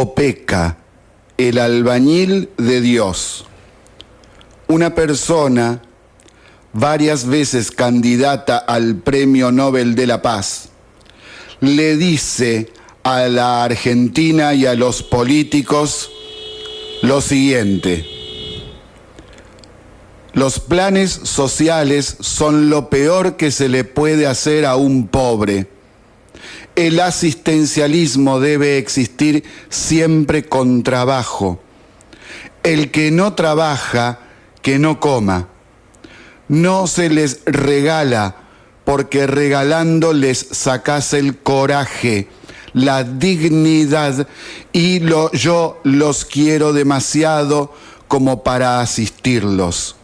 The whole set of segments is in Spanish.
Opeca, el albañil de Dios. Una persona, varias veces candidata al Premio Nobel de la Paz, le dice a la Argentina y a los políticos lo siguiente: los planes sociales son lo peor que se le puede hacer a un pobre. El asistencialismo debe existir siempre con trabajo. El que no trabaja, que no coma. No se les regala, porque regalando les sacás el coraje, la dignidad, y yo los quiero demasiado como para asistirlos.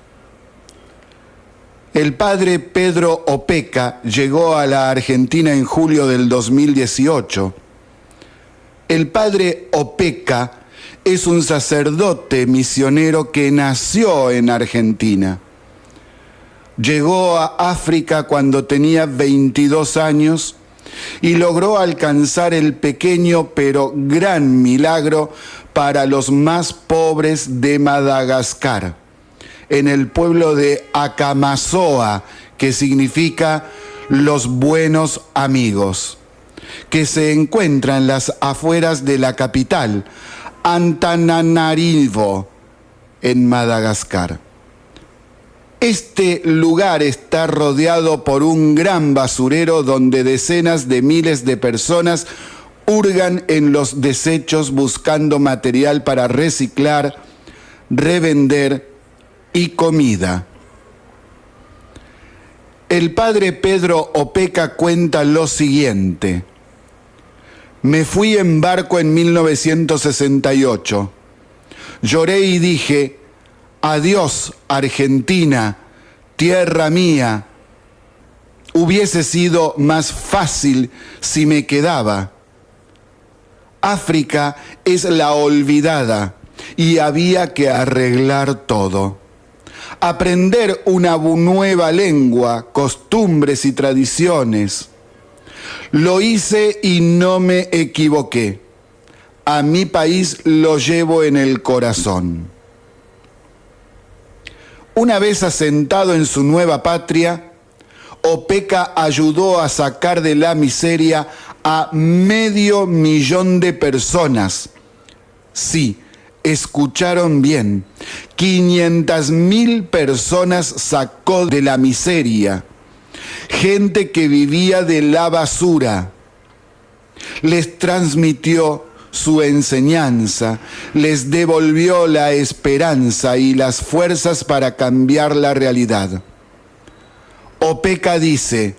El padre Pedro Opeca llegó a la Argentina en julio del 2018. El padre Opeca es un sacerdote misionero que nació en Argentina. Llegó a África cuando tenía 22 años y logró alcanzar el pequeño pero gran milagro para los más pobres de Madagascar, en el pueblo de Acamazoa, que significa los buenos amigos, que se encuentra en las afueras de la capital, Antananarivo, en Madagascar. Este lugar está rodeado por un gran basurero donde decenas de miles de personas hurgan en los desechos buscando material para reciclar, revender y comida. El padre Pedro Opeca cuenta lo siguiente: me fui en barco en 1968. Lloré y dije: adiós, Argentina, tierra mía. Hubiese sido más fácil si me quedaba. África es la olvidada y había que arreglar todo. Aprender una nueva lengua, costumbres y tradiciones. Lo hice y no me equivoqué. A mi país lo llevo en el corazón. Una vez asentado en su nueva patria, Opeca ayudó a sacar de la miseria a 500.000 de personas. Sí, escucharon bien, 500.000 personas sacó de la miseria. Gente que vivía de la basura. Les transmitió su enseñanza, les devolvió la esperanza y las fuerzas para cambiar la realidad. Opeca dice: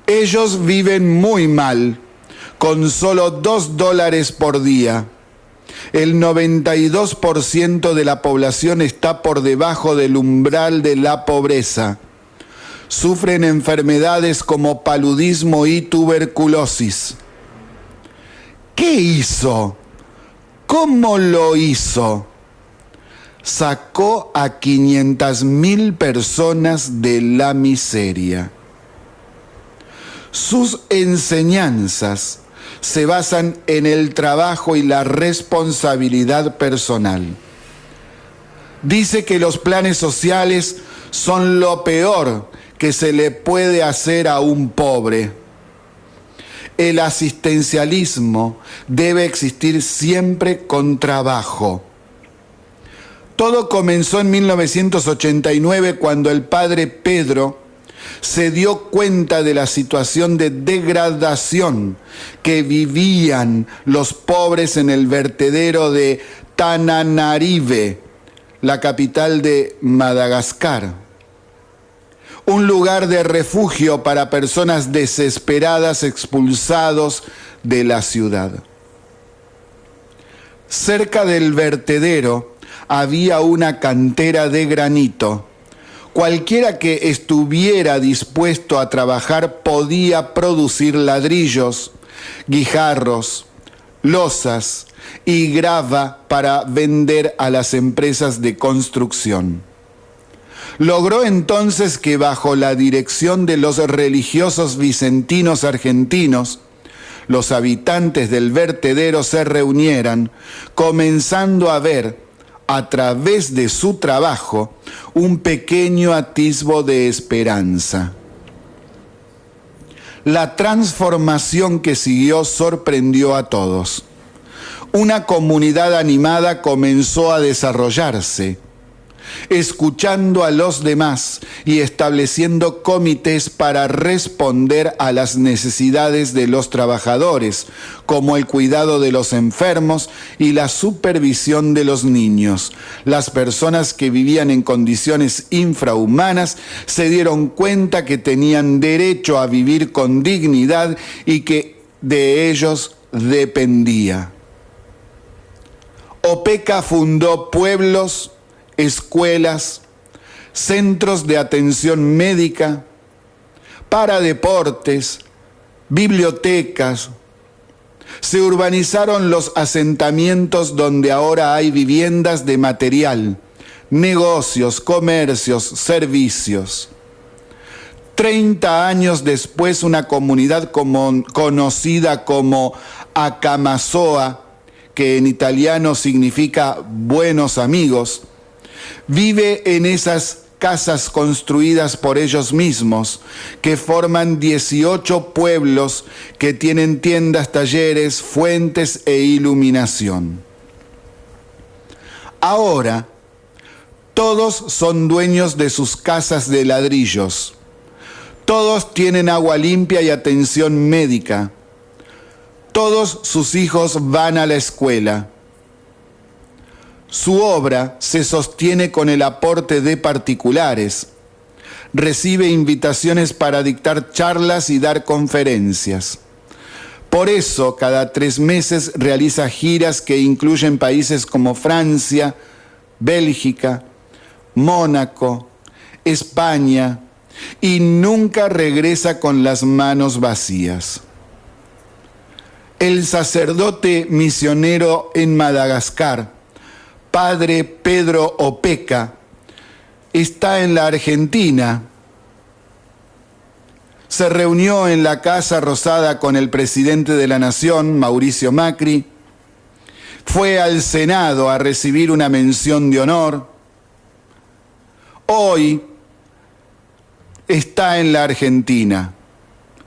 ellos viven muy mal, con solo $2 por día. El 92% de la población está por debajo del umbral de la pobreza. Sufren enfermedades como paludismo y tuberculosis. ¿Qué hizo? ¿Cómo lo hizo? Sacó a 500.000 personas de la miseria. Sus enseñanzas se basan en el trabajo y la responsabilidad personal. Dice que los planes sociales son lo peor que se le puede hacer a un pobre. El asistencialismo debe existir siempre con trabajo. Todo comenzó en 1989 cuando el padre Pedro se dio cuenta de la situación de degradación que vivían los pobres en el vertedero de Tananarive, la capital de Madagascar. Un lugar de refugio para personas desesperadas expulsados de la ciudad. Cerca del vertedero había una cantera de granito. Cualquiera que estuviera dispuesto a trabajar podía producir ladrillos, guijarros, losas y grava para vender a las empresas de construcción. Logró entonces que bajo la dirección de los religiosos vicentinos argentinos, los habitantes del vertedero se reunieran, comenzando a ver, a través de su trabajo, un pequeño atisbo de esperanza. La transformación que siguió sorprendió a todos. Una comunidad animada comenzó a desarrollarse, escuchando a los demás y estableciendo comités para responder a las necesidades de los trabajadores, como el cuidado de los enfermos y la supervisión de los niños. Las personas que vivían en condiciones infrahumanas se dieron cuenta que tenían derecho a vivir con dignidad y que de ellos dependía. Opeka fundó pueblos, escuelas, centros de atención médica, para deportes, bibliotecas. Se urbanizaron los asentamientos donde ahora hay viviendas de material, negocios, comercios, servicios. 30 años después, una comunidad conocida como Acamazoa, que en italiano significa buenos amigos, vive en esas casas construidas por ellos mismos, que forman 18 pueblos que tienen tiendas, talleres, fuentes e iluminación. Ahora, todos son dueños de sus casas de ladrillos. Todos tienen agua limpia y atención médica. Todos sus hijos van a la escuela. Su obra se sostiene con el aporte de particulares. Recibe invitaciones para dictar charlas y dar conferencias. Por eso, cada 3 meses realiza giras que incluyen países como Francia, Bélgica, Mónaco, España, y nunca regresa con las manos vacías. El sacerdote misionero en Madagascar, Padre Pedro Opeka, está en la Argentina. Se reunió en la Casa Rosada con el presidente de la Nación, Mauricio Macri. Fue al Senado a recibir una mención de honor. Hoy está en la Argentina,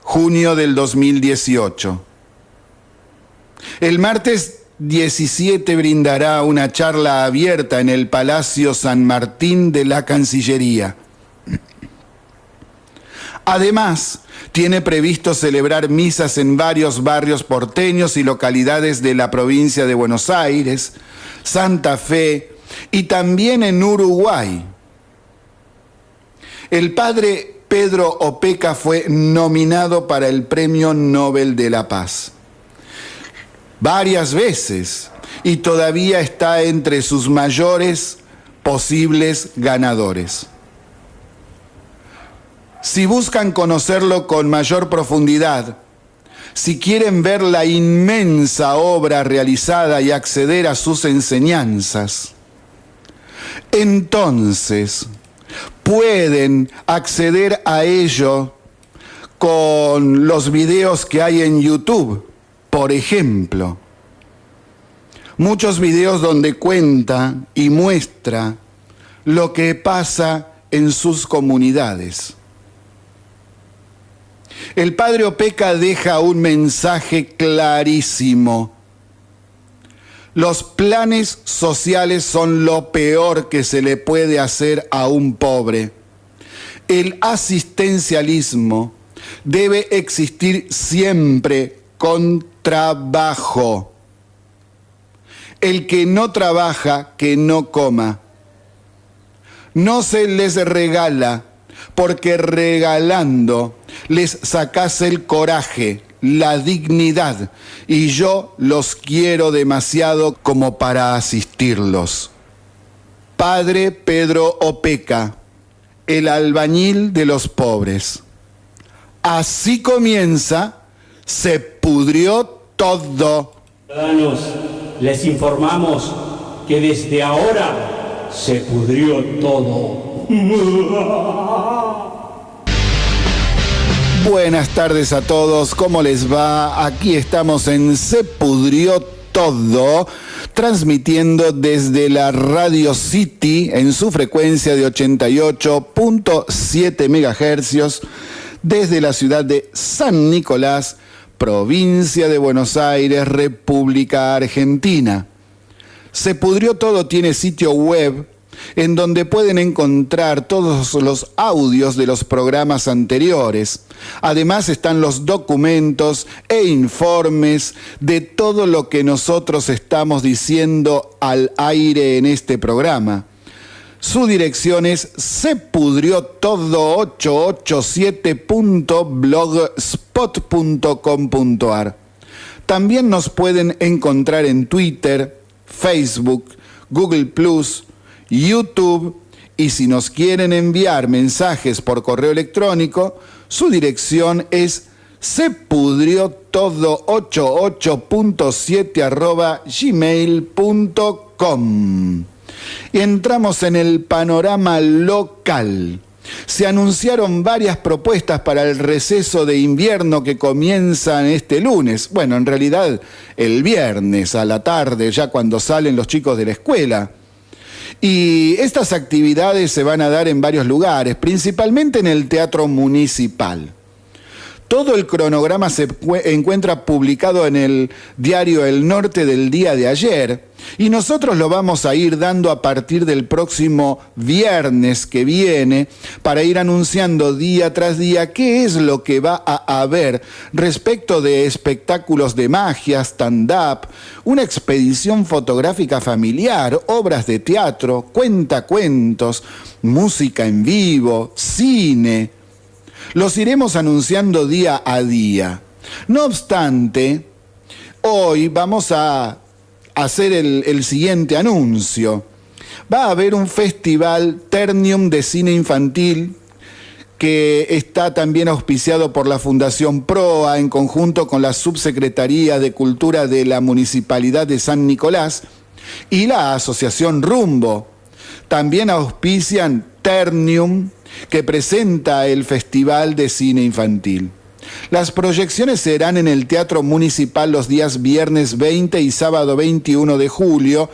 junio del 2018. El martes 17 brindará una charla abierta en el Palacio San Martín de la Cancillería. Además, tiene previsto celebrar misas en varios barrios porteños y localidades de la provincia de Buenos Aires, Santa Fe y también en Uruguay. El padre Pedro Opeka fue nominado para el Premio Nobel de la Paz varias veces y todavía está entre sus mayores posibles ganadores. Si buscan conocerlo con mayor profundidad, si quieren ver la inmensa obra realizada y acceder a sus enseñanzas, entonces pueden acceder a ello con los videos que hay en YouTube, por ejemplo. Muchos videos donde cuenta y muestra lo que pasa en sus comunidades. El padre Opeka deja un mensaje clarísimo. Los planes sociales son lo peor que se le puede hacer a un pobre. El asistencialismo debe existir siempre con trabajo. El que no trabaja, que no coma. No se les regala, porque regalando les sacás el coraje, la dignidad, y yo los quiero demasiado como para asistirlos. Padre Pedro Opeka, el albañil de los pobres. Así comienza Se Pudrió Todo. Ciudadanos, les informamos que desde ahora se pudrió todo. Buenas tardes a todos, ¿cómo les va? Aquí estamos en Se Pudrió Todo, transmitiendo desde la Radio City en su frecuencia de 88.7 MHz desde la ciudad de San Nicolás, provincia de Buenos Aires, República Argentina. Se Pudrió Todo tiene sitio web en donde pueden encontrar todos los audios de los programas anteriores. Además están los documentos e informes de todo lo que nosotros estamos diciendo al aire en este programa. Su dirección es sepudriotodo887.blogspot.com.ar. También nos pueden encontrar en Twitter, Facebook, Google+, YouTube, y si nos quieren enviar mensajes por correo electrónico, su dirección es sepudriotodo887@gmail.com. Y entramos en el panorama local. Se anunciaron varias propuestas para el receso de invierno que comienza este lunes. Bueno, en realidad el viernes a la tarde, ya cuando salen los chicos de la escuela. Y estas actividades se van a dar en varios lugares, principalmente en el Teatro Municipal. Todo el cronograma se encuentra publicado en el diario El Norte del día de ayer y nosotros lo vamos a ir dando a partir del próximo viernes que viene para ir anunciando día tras día qué es lo que va a haber respecto de espectáculos de magia, stand-up, una expedición fotográfica familiar, obras de teatro, cuentacuentos, música en vivo, cine. Los iremos anunciando día a día. No obstante, hoy vamos a hacer el siguiente anuncio. Va a haber un festival Ternium de cine infantil que está también auspiciado por la Fundación PROA en conjunto con la Subsecretaría de Cultura de la Municipalidad de San Nicolás y la Asociación Rumbo. También auspician Ternium, que presenta el Festival de Cine Infantil. Las proyecciones serán en el Teatro Municipal los días viernes 20 y sábado 21 de julio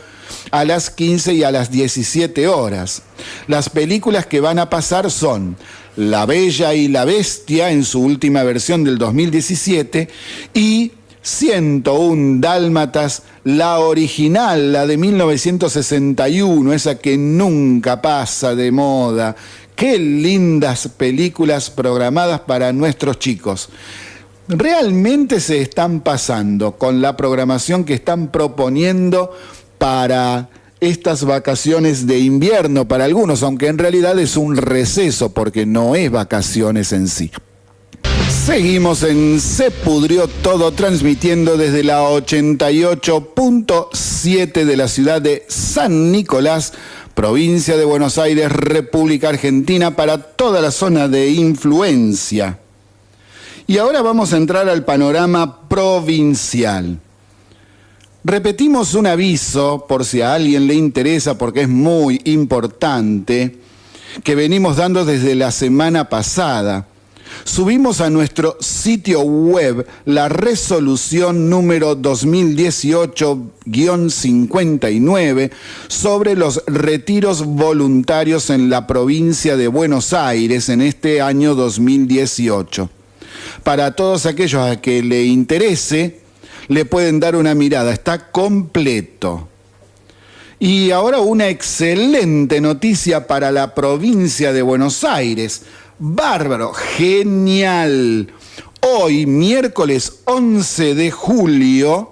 a las 15 y a las 17 horas. Las películas que van a pasar son La Bella y la Bestia en su última versión del 2017 y 101 Dálmatas, la original, la de 1961, esa que nunca pasa de moda. Qué lindas películas programadas para nuestros chicos. Realmente se están pasando con la programación que están proponiendo para estas vacaciones de invierno para algunos, aunque en realidad es un receso porque no es vacaciones en sí. Seguimos en Se Pudrió Todo, transmitiendo desde la 88.7 de la ciudad de San Nicolás, provincia de Buenos Aires, República Argentina, para toda la zona de influencia. Y ahora vamos a entrar al panorama provincial. Repetimos un aviso, por si a alguien le interesa, porque es muy importante, que venimos dando desde la semana pasada. Subimos a nuestro sitio web la resolución número 2018-59 sobre los retiros voluntarios en la provincia de Buenos Aires en este año 2018. Para todos aquellos a que le interese, le pueden dar una mirada, está completo. Y ahora una excelente noticia para la provincia de Buenos Aires. Bárbaro, genial. Hoy, miércoles 11 de julio,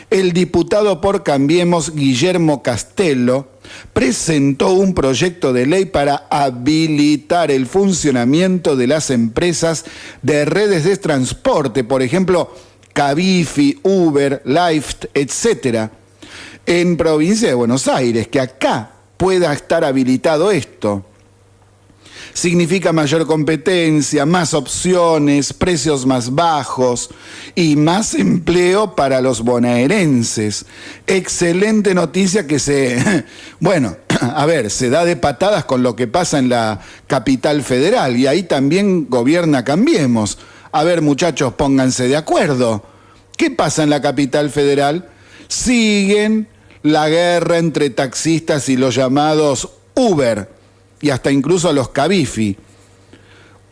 el diputado por Cambiemos, Guillermo Castelo, presentó un proyecto de ley para habilitar el funcionamiento de las empresas de redes de transporte, por ejemplo, Cabify, Uber, Lyft, etcétera, en provincia de Buenos Aires, que acá pueda estar habilitado esto. Significa mayor competencia, más opciones, precios más bajos y más empleo para los bonaerenses. Excelente noticia que a ver, se da de patadas con lo que pasa en la capital federal y ahí también gobierna Cambiemos. A ver, muchachos, pónganse de acuerdo. ¿Qué pasa en la capital federal? Siguen la guerra entre taxistas y los llamados Uber y hasta incluso los Cabify.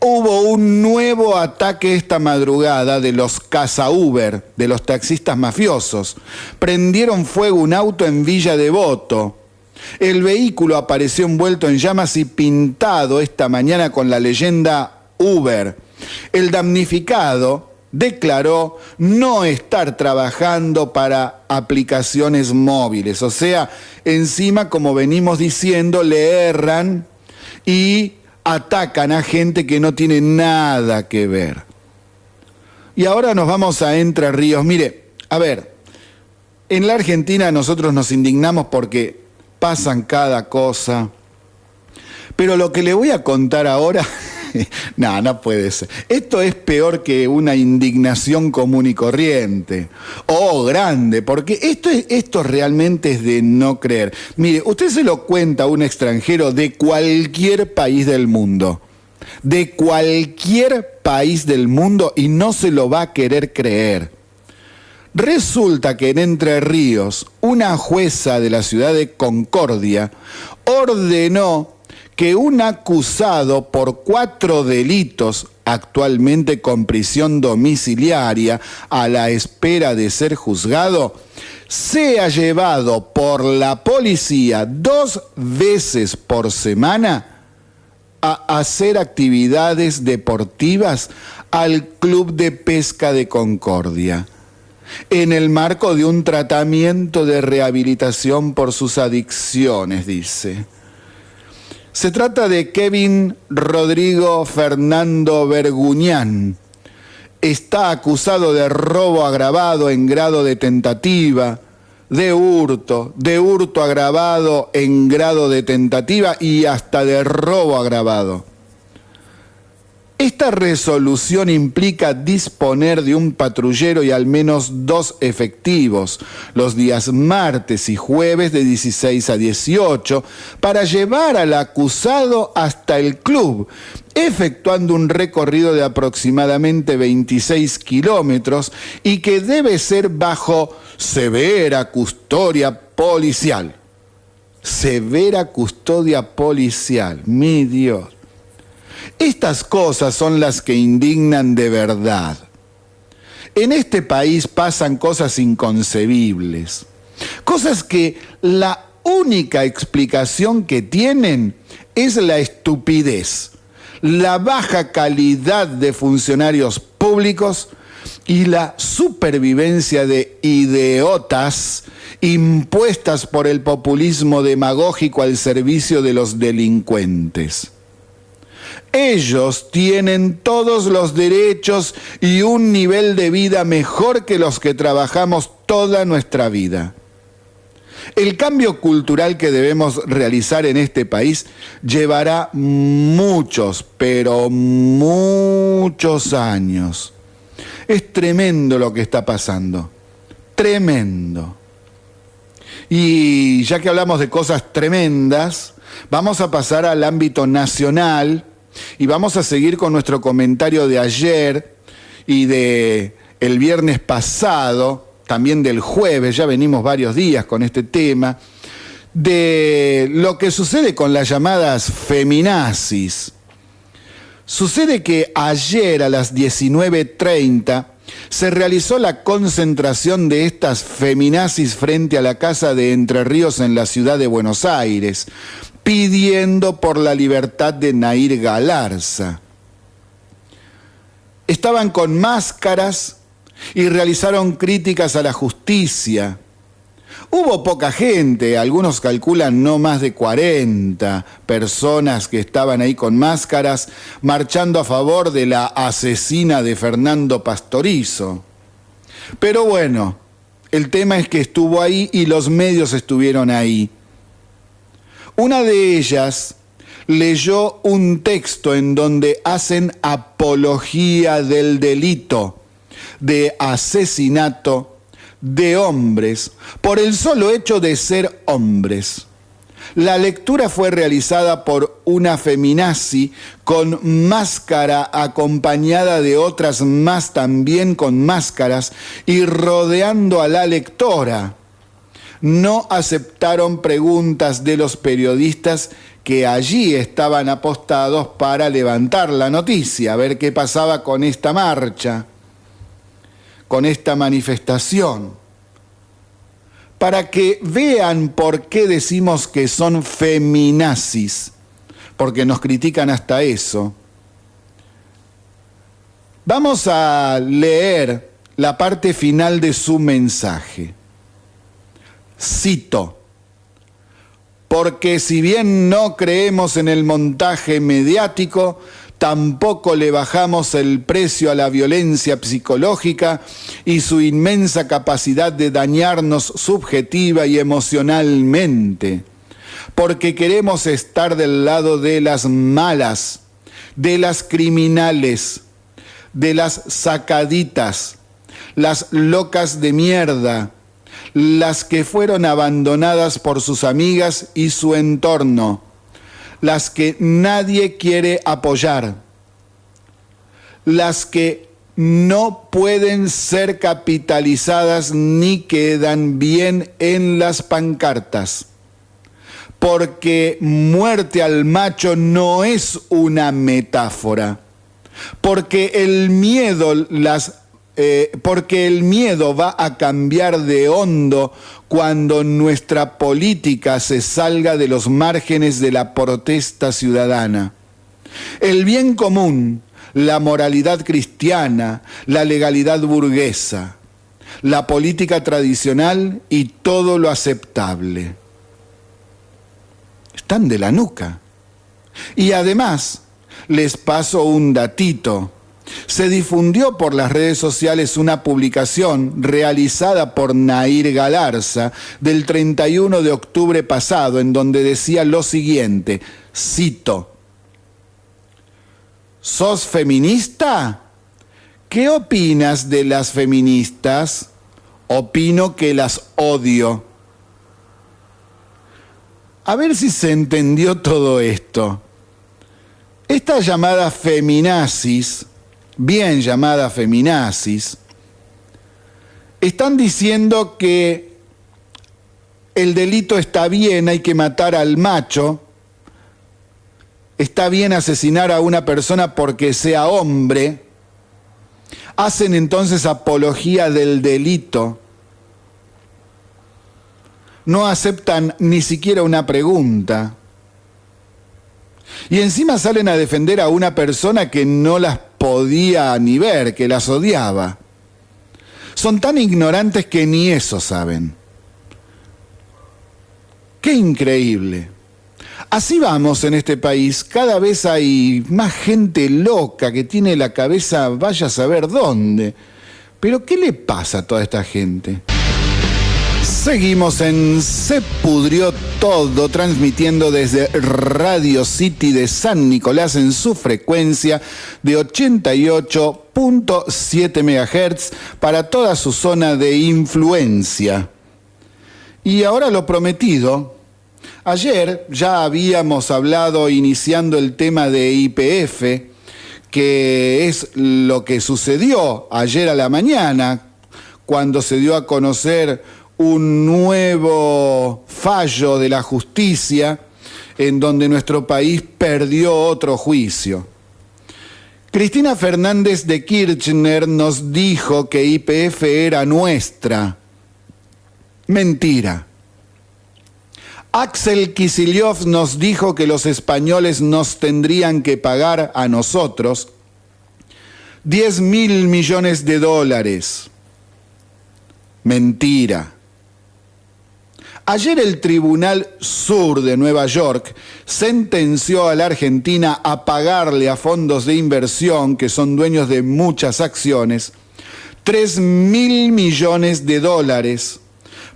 Hubo un nuevo ataque esta madrugada de los Casa Uber, de los taxistas mafiosos. Prendieron fuego un auto en Villa Devoto. El vehículo apareció envuelto en llamas y pintado esta mañana con la leyenda Uber. El damnificado declaró no estar trabajando para aplicaciones móviles. O sea, encima, como venimos diciendo, le erran y atacan a gente que no tiene nada que ver. Y ahora nos vamos a Entre Ríos. Mire, a ver, en la Argentina nosotros nos indignamos porque pasan cada cosa. Pero lo que le voy a contar ahora, no puede ser. Esto es peor que una indignación común y corriente. Grande, porque esto realmente es de no creer. Mire, usted se lo cuenta a un extranjero de cualquier país del mundo. De cualquier país del mundo y no se lo va a querer creer. Resulta que en Entre Ríos, una jueza de la ciudad de Concordia ordenó que un acusado por 4 delitos, actualmente con prisión domiciliaria a la espera de ser juzgado, sea llevado por la policía 2 veces por semana a hacer actividades deportivas al Club de Pesca de Concordia, en el marco de un tratamiento de rehabilitación por sus adicciones, dice. Se trata de Kevin Rodrigo Fernando Verguñán. Está acusado de robo agravado en grado de tentativa, de hurto agravado en grado de tentativa y hasta de robo agravado. Esta resolución implica disponer de un patrullero y al menos 2 efectivos los días martes y jueves de 16 a 18 para llevar al acusado hasta el club, efectuando un recorrido de aproximadamente 26 kilómetros y que debe ser bajo severa custodia policial. Severa custodia policial, mi Dios. Estas cosas son las que indignan de verdad. En este país pasan cosas inconcebibles, cosas que la única explicación que tienen es la estupidez, la baja calidad de funcionarios públicos y la supervivencia de idiotas impuestas por el populismo demagógico al servicio de los delincuentes. Ellos tienen todos los derechos y un nivel de vida mejor que los que trabajamos toda nuestra vida. El cambio cultural que debemos realizar en este país llevará muchos, pero muchos años. Es tremendo lo que está pasando, tremendo. Y ya que hablamos de cosas tremendas, vamos a pasar al ámbito nacional. Y vamos a seguir con nuestro comentario de ayer y de el viernes pasado, también del jueves, ya venimos varios días con este tema, de lo que sucede con las llamadas feminazis. Sucede que ayer a las 19:30 se realizó la concentración de estas feminazis frente a la Casa de Entre Ríos en la ciudad de Buenos Aires, pidiendo por la libertad de Nair Galarza. Estaban con máscaras y realizaron críticas a la justicia. Hubo poca gente, algunos calculan no más de 40 personas que estaban ahí con máscaras marchando a favor de la asesina de Fernando Pastorizo. Pero bueno, el tema es que estuvo ahí y los medios estuvieron ahí. Una de ellas leyó un texto en donde hacen apología del delito de asesinato de hombres por el solo hecho de ser hombres. La lectura fue realizada por una feminazi con máscara acompañada de otras más también con máscaras y rodeando a la lectora. No aceptaron preguntas de los periodistas que allí estaban apostados para levantar la noticia, a ver qué pasaba con esta marcha, con esta manifestación. Para que vean por qué decimos que son feminazis, porque nos critican hasta eso. Vamos a leer la parte final de su mensaje. Cito: porque si bien no creemos en el montaje mediático, tampoco le bajamos el precio a la violencia psicológica y su inmensa capacidad de dañarnos subjetiva y emocionalmente. Porque queremos estar del lado de las malas, de las criminales, de las sacaditas, las locas de mierda, las que fueron abandonadas por sus amigas y su entorno, las que nadie quiere apoyar, las que no pueden ser capitalizadas ni quedan bien en las pancartas, porque muerte al macho no es una metáfora, porque el miedo va a cambiar de hondo cuando nuestra política se salga de los márgenes de la protesta ciudadana. El bien común, la moralidad cristiana, la legalidad burguesa, la política tradicional y todo lo aceptable. Están de la nuca. Y además, les paso un datito. Se difundió por las redes sociales una publicación realizada por Nair Galarza del 31 de octubre pasado, en donde decía lo siguiente, cito: ¿sos feminista? ¿Qué opinas de las feministas? Opino que las odio. A ver si se entendió todo esto. Esta llamada feminazis, bien llamada feminazis, están diciendo que el delito está bien, hay que matar al macho, está bien asesinar a una persona porque sea hombre, hacen entonces apología del delito, no aceptan ni siquiera una pregunta. Y encima salen a defender a una persona que no las podía ni ver, que las odiaba. Son tan ignorantes que ni eso saben. ¡Qué increíble! Así vamos en este país, cada vez hay más gente loca que tiene la cabeza vaya a saber dónde. Pero ¿qué le pasa a toda esta gente? Seguimos en Se Pudrió Todo, transmitiendo desde Radio City de San Nicolás en su frecuencia de 88.7 MHz para toda su zona de influencia. Y ahora lo prometido. Ayer ya habíamos hablado, iniciando el tema de YPF, que es lo que sucedió ayer a la mañana, cuando se dio a conocer un nuevo fallo de la justicia en donde nuestro país perdió otro juicio. Cristina Fernández de Kirchner nos dijo que YPF era nuestra. Mentira. Axel Kicillof nos dijo que los españoles nos tendrían que pagar a nosotros 10.000 millones de dólares. Mentira. Ayer el Tribunal Sur de Nueva York sentenció a la Argentina a pagarle a fondos de inversión, que son dueños de muchas acciones, 3.000 millones de dólares,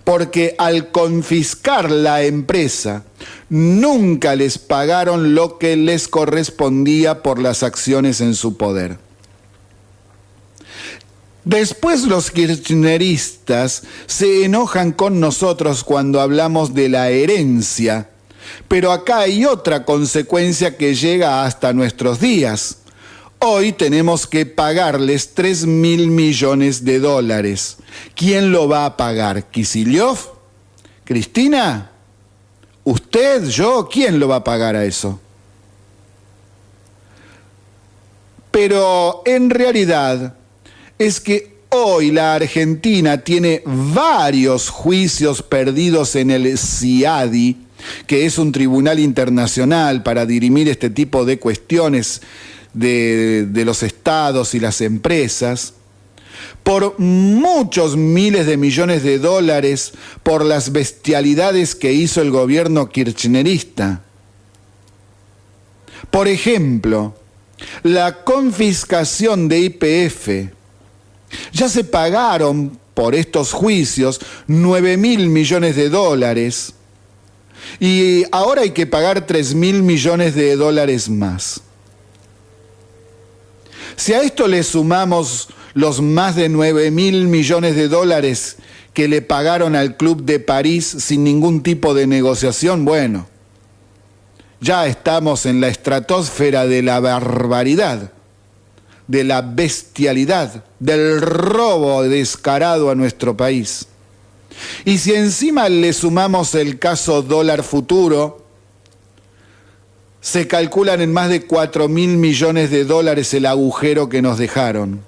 porque al confiscar la empresa nunca les pagaron lo que les correspondía por las acciones en su poder. Después los kirchneristas se enojan con nosotros cuando hablamos de la herencia, Pero acá hay otra consecuencia que llega hasta nuestros días. Hoy tenemos que pagarles 3.000 millones de dólares. ¿Quién lo va a pagar? ¿Kicillof? ¿Cristina? ¿Usted? ¿Yo? ¿Quién lo va a pagar a eso? Pero en realidad es que hoy la Argentina tiene varios juicios perdidos en el CIADI, que es un tribunal internacional para dirimir este tipo de cuestiones de los estados y las empresas, por muchos miles de millones de dólares por las bestialidades que hizo el gobierno kirchnerista. Por ejemplo, la confiscación de YPF. Ya se pagaron por estos juicios 9.000 millones de dólares y ahora hay que pagar 3.000 millones de dólares más. Si a esto le sumamos los más de 9.000 millones de dólares que le pagaron al Club de París sin ningún tipo de negociación, bueno, ya estamos en la estratosfera de la barbaridad, de la bestialidad, del robo descarado a nuestro país. Y si encima le sumamos el caso dólar futuro, se calculan en más de 4.000 millones de dólares el agujero que nos dejaron.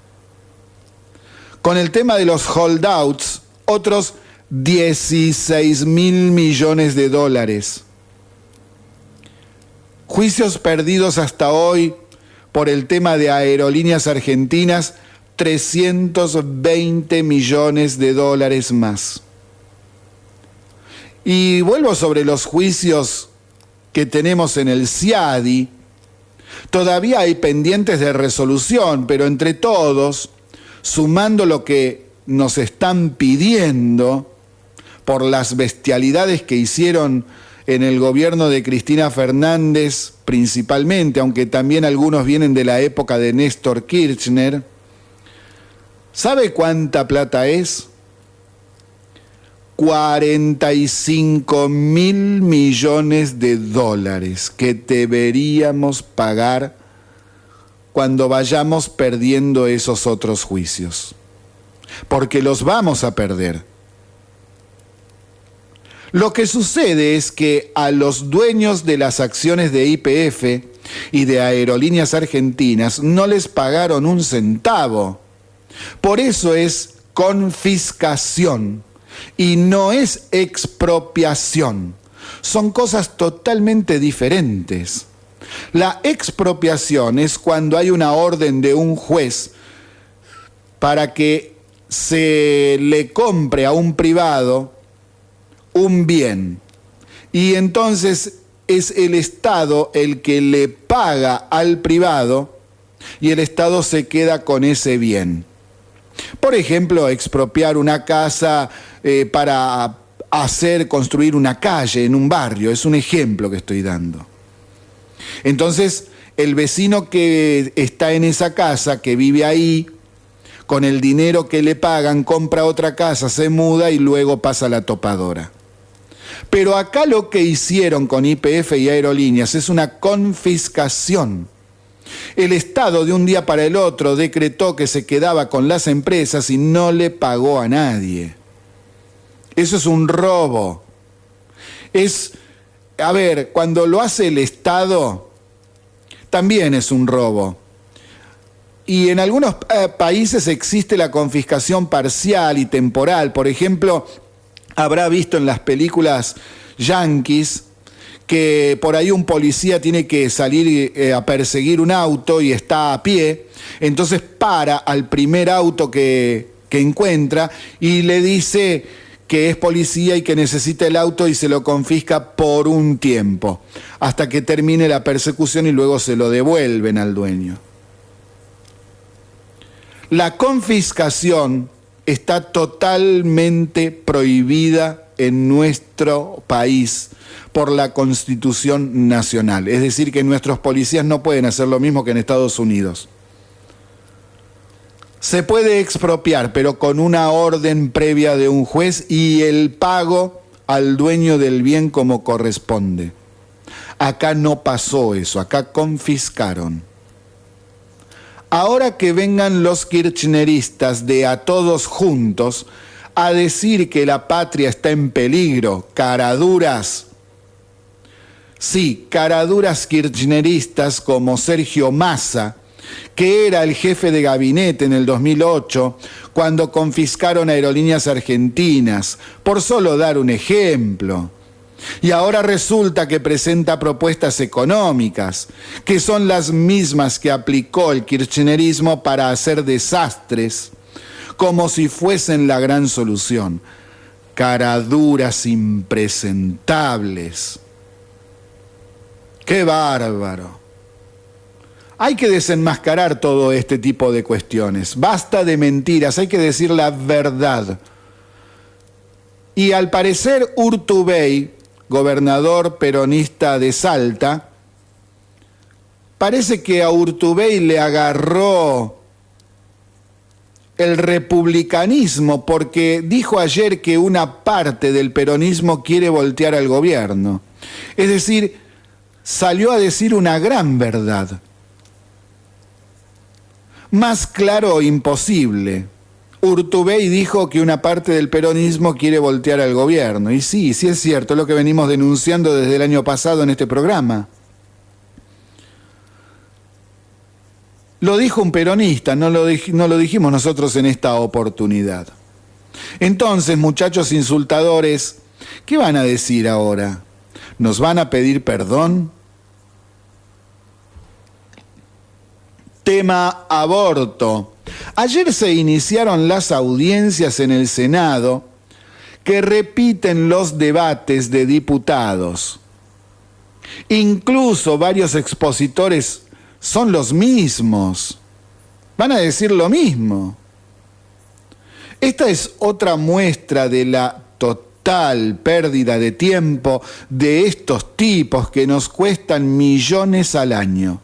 Con el tema de los holdouts, otros 16.000 millones de dólares. Juicios perdidos hasta hoy por el tema de Aerolíneas Argentinas, 320 millones de dólares más. Y vuelvo sobre los juicios que tenemos en el CIADI. Todavía hay pendientes de resolución, pero entre todos, sumando lo que nos están pidiendo por las bestialidades que hicieron en el gobierno de Cristina Fernández principalmente, aunque también algunos vienen de la época de Néstor Kirchner, ¿sabe cuánta plata es? 45.000 millones de dólares que deberíamos pagar cuando vayamos perdiendo esos otros juicios, porque los vamos a perder. Lo que sucede es que a los dueños de las acciones de YPF y de Aerolíneas Argentinas no les pagaron un centavo. Por eso es confiscación y no es expropiación. Son cosas totalmente diferentes. La expropiación es cuando hay una orden de un juez para que se le compre a un privado un bien, y entonces es el Estado el que le paga al privado y el Estado se queda con ese bien. Por ejemplo, expropiar una casa para construir una calle en un barrio, es un ejemplo que estoy dando. Entonces, el vecino que está en esa casa, que vive ahí, con el dinero que le pagan, compra otra casa, se muda y luego pasa la topadora. Pero acá lo que hicieron con YPF y Aerolíneas es una confiscación. El Estado de un día para el otro decretó que se quedaba con las empresas y no le pagó a nadie. Eso es un robo. Cuando lo hace el Estado, también es un robo. Y en algunos países existe la confiscación parcial y temporal. Por ejemplo, habrá visto en las películas yanquis que por ahí un policía tiene que salir a perseguir un auto y está a pie, entonces para al primer auto que encuentra y le dice que es policía y que necesita el auto y se lo confisca por un tiempo, hasta que termine la persecución y luego se lo devuelven al dueño. La confiscación está totalmente prohibida en nuestro país por la Constitución Nacional. Es decir, que nuestros policías no pueden hacer lo mismo que en Estados Unidos. Se puede expropiar, pero con una orden previa de un juez y el pago al dueño del bien como corresponde. Acá no pasó eso, acá confiscaron. Ahora que vengan los kirchneristas de A Todos Juntos a decir que la patria está en peligro, caraduras. Sí, caraduras kirchneristas como Sergio Massa, que era el jefe de gabinete en el 2008, cuando confiscaron Aerolíneas Argentinas, por solo dar un ejemplo. Y ahora resulta que presenta propuestas económicas, que son las mismas que aplicó el kirchnerismo para hacer desastres, como si fuesen la gran solución. Caraduras impresentables. ¡Qué bárbaro! Hay que desenmascarar todo este tipo de cuestiones. Basta de mentiras, hay que decir la verdad. Y al parecer Urtubey, gobernador peronista de Salta, parece que a Urtubey le agarró el republicanismo, porque dijo ayer que una parte del peronismo quiere voltear al gobierno. Es decir, salió a decir una gran verdad. Más claro imposible. Urtubey dijo que una parte del peronismo quiere voltear al gobierno. Y sí, sí es cierto, es lo que venimos denunciando desde el año pasado en este programa. Lo dijo un peronista, no lo dijimos nosotros en esta oportunidad. Entonces, muchachos insultadores, ¿qué van a decir ahora? ¿Nos van a pedir perdón? Tema aborto. Ayer se iniciaron las audiencias en el Senado que repiten los debates de diputados. Incluso varios expositores son los mismos. Van a decir lo mismo. Esta es otra muestra de la total pérdida de tiempo de estos tipos que nos cuestan millones al año.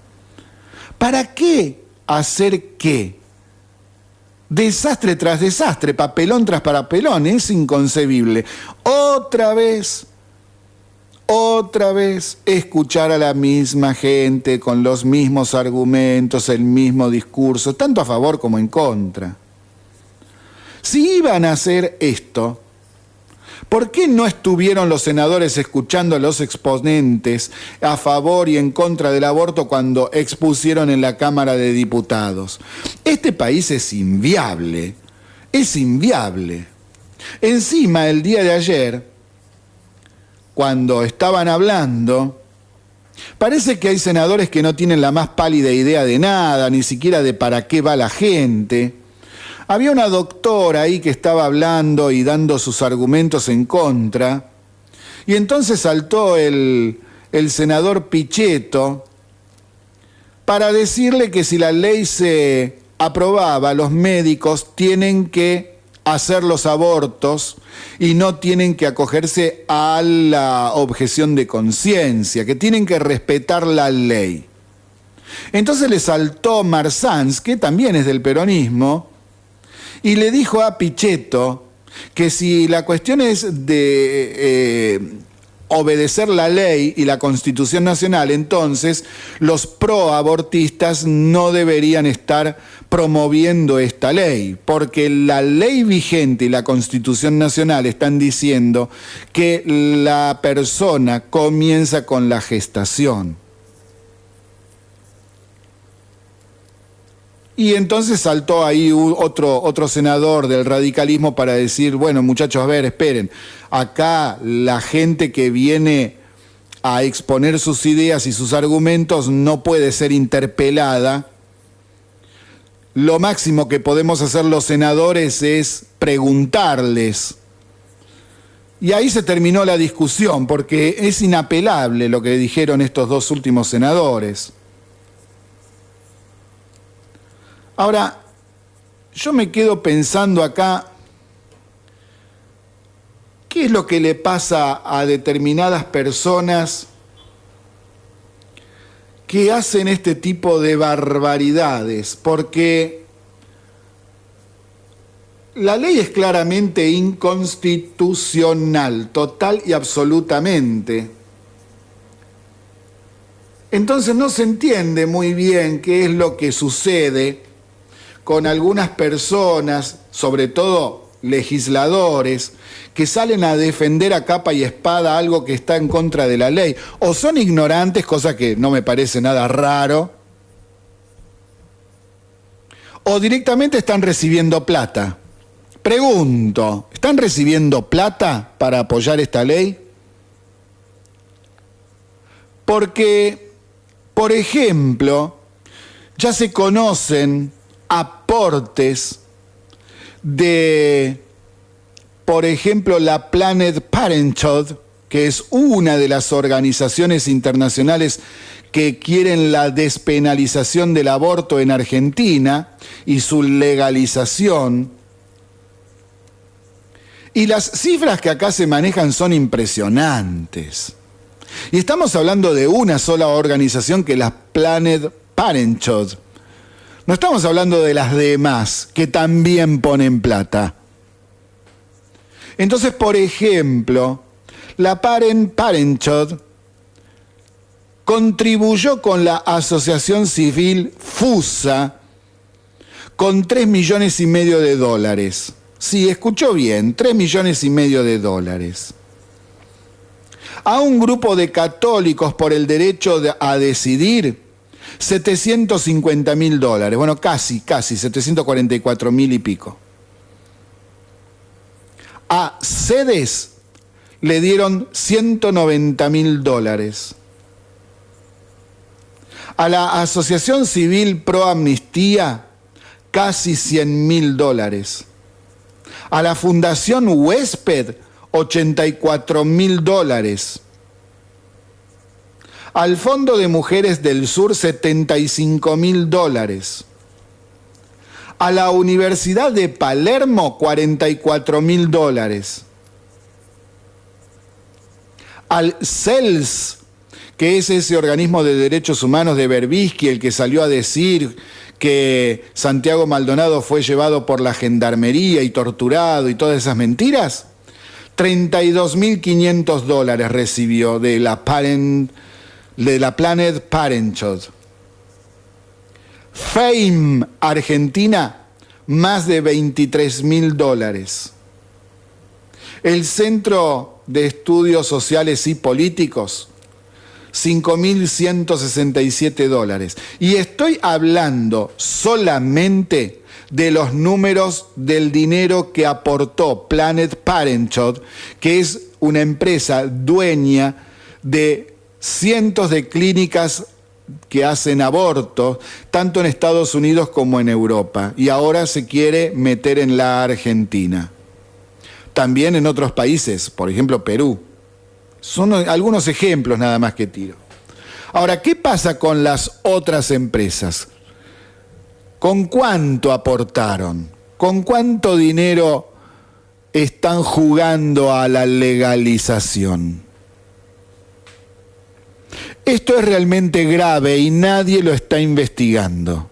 ¿Para qué hacer qué? Desastre tras desastre, papelón tras papelón, es inconcebible. Otra vez escuchar a la misma gente con los mismos argumentos, el mismo discurso, tanto a favor como en contra. Si iban a hacer esto, ¿por qué no estuvieron los senadores escuchando a los exponentes a favor y en contra del aborto cuando expusieron en la Cámara de Diputados? Este país es inviable, es inviable. Encima, el día de ayer, cuando estaban hablando, parece que hay senadores que no tienen la más pálida idea de nada, ni siquiera de para qué va la gente. Había una doctora ahí que estaba hablando y dando sus argumentos en contra, y entonces saltó el senador Pichetto para decirle que si la ley se aprobaba, los médicos tienen que hacer los abortos y no tienen que acogerse a la objeción de conciencia, que tienen que respetar la ley. Entonces le saltó Marsans, que también es del peronismo, y le dijo a Pichetto que si la cuestión es de obedecer la ley y la Constitución Nacional, entonces los proabortistas no deberían estar promoviendo esta ley, porque la ley vigente y la Constitución Nacional están diciendo que la persona comienza con la gestación. Y entonces saltó ahí otro senador del radicalismo para decir, bueno, muchachos, a ver, esperen, acá la gente que viene a exponer sus ideas y sus argumentos no puede ser interpelada. Lo máximo que podemos hacer los senadores es preguntarles. Y ahí se terminó la discusión, porque es inapelable lo que dijeron estos dos últimos senadores. Ahora, yo me quedo pensando acá, ¿qué es lo que le pasa a determinadas personas que hacen este tipo de barbaridades? Porque la ley es claramente inconstitucional, total y absolutamente. Entonces no se entiende muy bien qué es lo que sucede con algunas personas, sobre todo legisladores, que salen a defender a capa y espada algo que está en contra de la ley. O son ignorantes, cosa que no me parece nada raro, o directamente están recibiendo plata. Pregunto, ¿están recibiendo plata para apoyar esta ley? Porque, por ejemplo, ya se conocen aportes de, por ejemplo, la Planned Parenthood, que es una de las organizaciones internacionales que quieren la despenalización del aborto en Argentina y su legalización. Y las cifras que acá se manejan son impresionantes. Y estamos hablando de una sola organización, que es la Planned Parenthood. No estamos hablando de las demás, que también ponen plata. Entonces, por ejemplo, la Planned Parenthood contribuyó con la asociación civil FUSA con $3,5 millones. Sí, escuchó bien, $3,5 millones. A un grupo de católicos por el derecho a decidir, $750,000. Bueno, casi, 744,000 y pico. A sedes le dieron $190,000. A la Asociación Civil Pro Amnistía, casi $100,000. A la Fundación Huésped, $84,000. Al Fondo de Mujeres del Sur, $75,000. A la Universidad de Palermo, $44,000. Al CELS, que es ese organismo de derechos humanos de Berbisky, el que salió a decir que Santiago Maldonado fue llevado por la gendarmería y torturado y todas esas mentiras, $32,500 recibió de la Planned Parenthood. FAME Argentina, más de $23,000. El Centro de Estudios Sociales y Políticos, $5,167. Y estoy hablando solamente de los números del dinero que aportó Planned Parenthood, que es una empresa dueña de cientos de clínicas que hacen abortos, tanto en Estados Unidos como en Europa, y ahora se quiere meter en la Argentina. También en otros países, por ejemplo Perú. Son algunos ejemplos nada más que tiro. Ahora, ¿qué pasa con las otras empresas? ¿Con cuánto aportaron? ¿Con cuánto dinero están jugando a la legalización? Esto es realmente grave y nadie lo está investigando.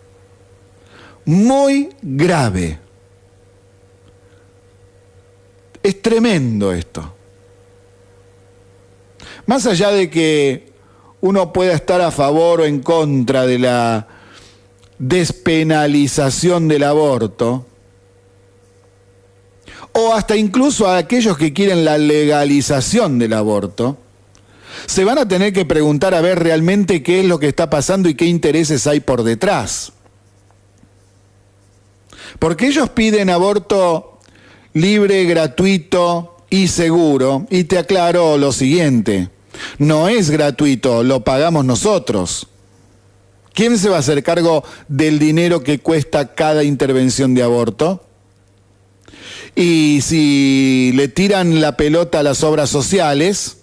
Muy grave. Es tremendo esto. Más allá de que uno pueda estar a favor o en contra de la despenalización del aborto, o hasta incluso a aquellos que quieren la legalización del aborto, se van a tener que preguntar a ver realmente qué es lo que está pasando y qué intereses hay por detrás. Porque ellos piden aborto libre, gratuito y seguro, y te aclaro lo siguiente: no es gratuito, lo pagamos nosotros. ¿Quién se va a hacer cargo del dinero que cuesta cada intervención de aborto? Y si le tiran la pelota a las obras sociales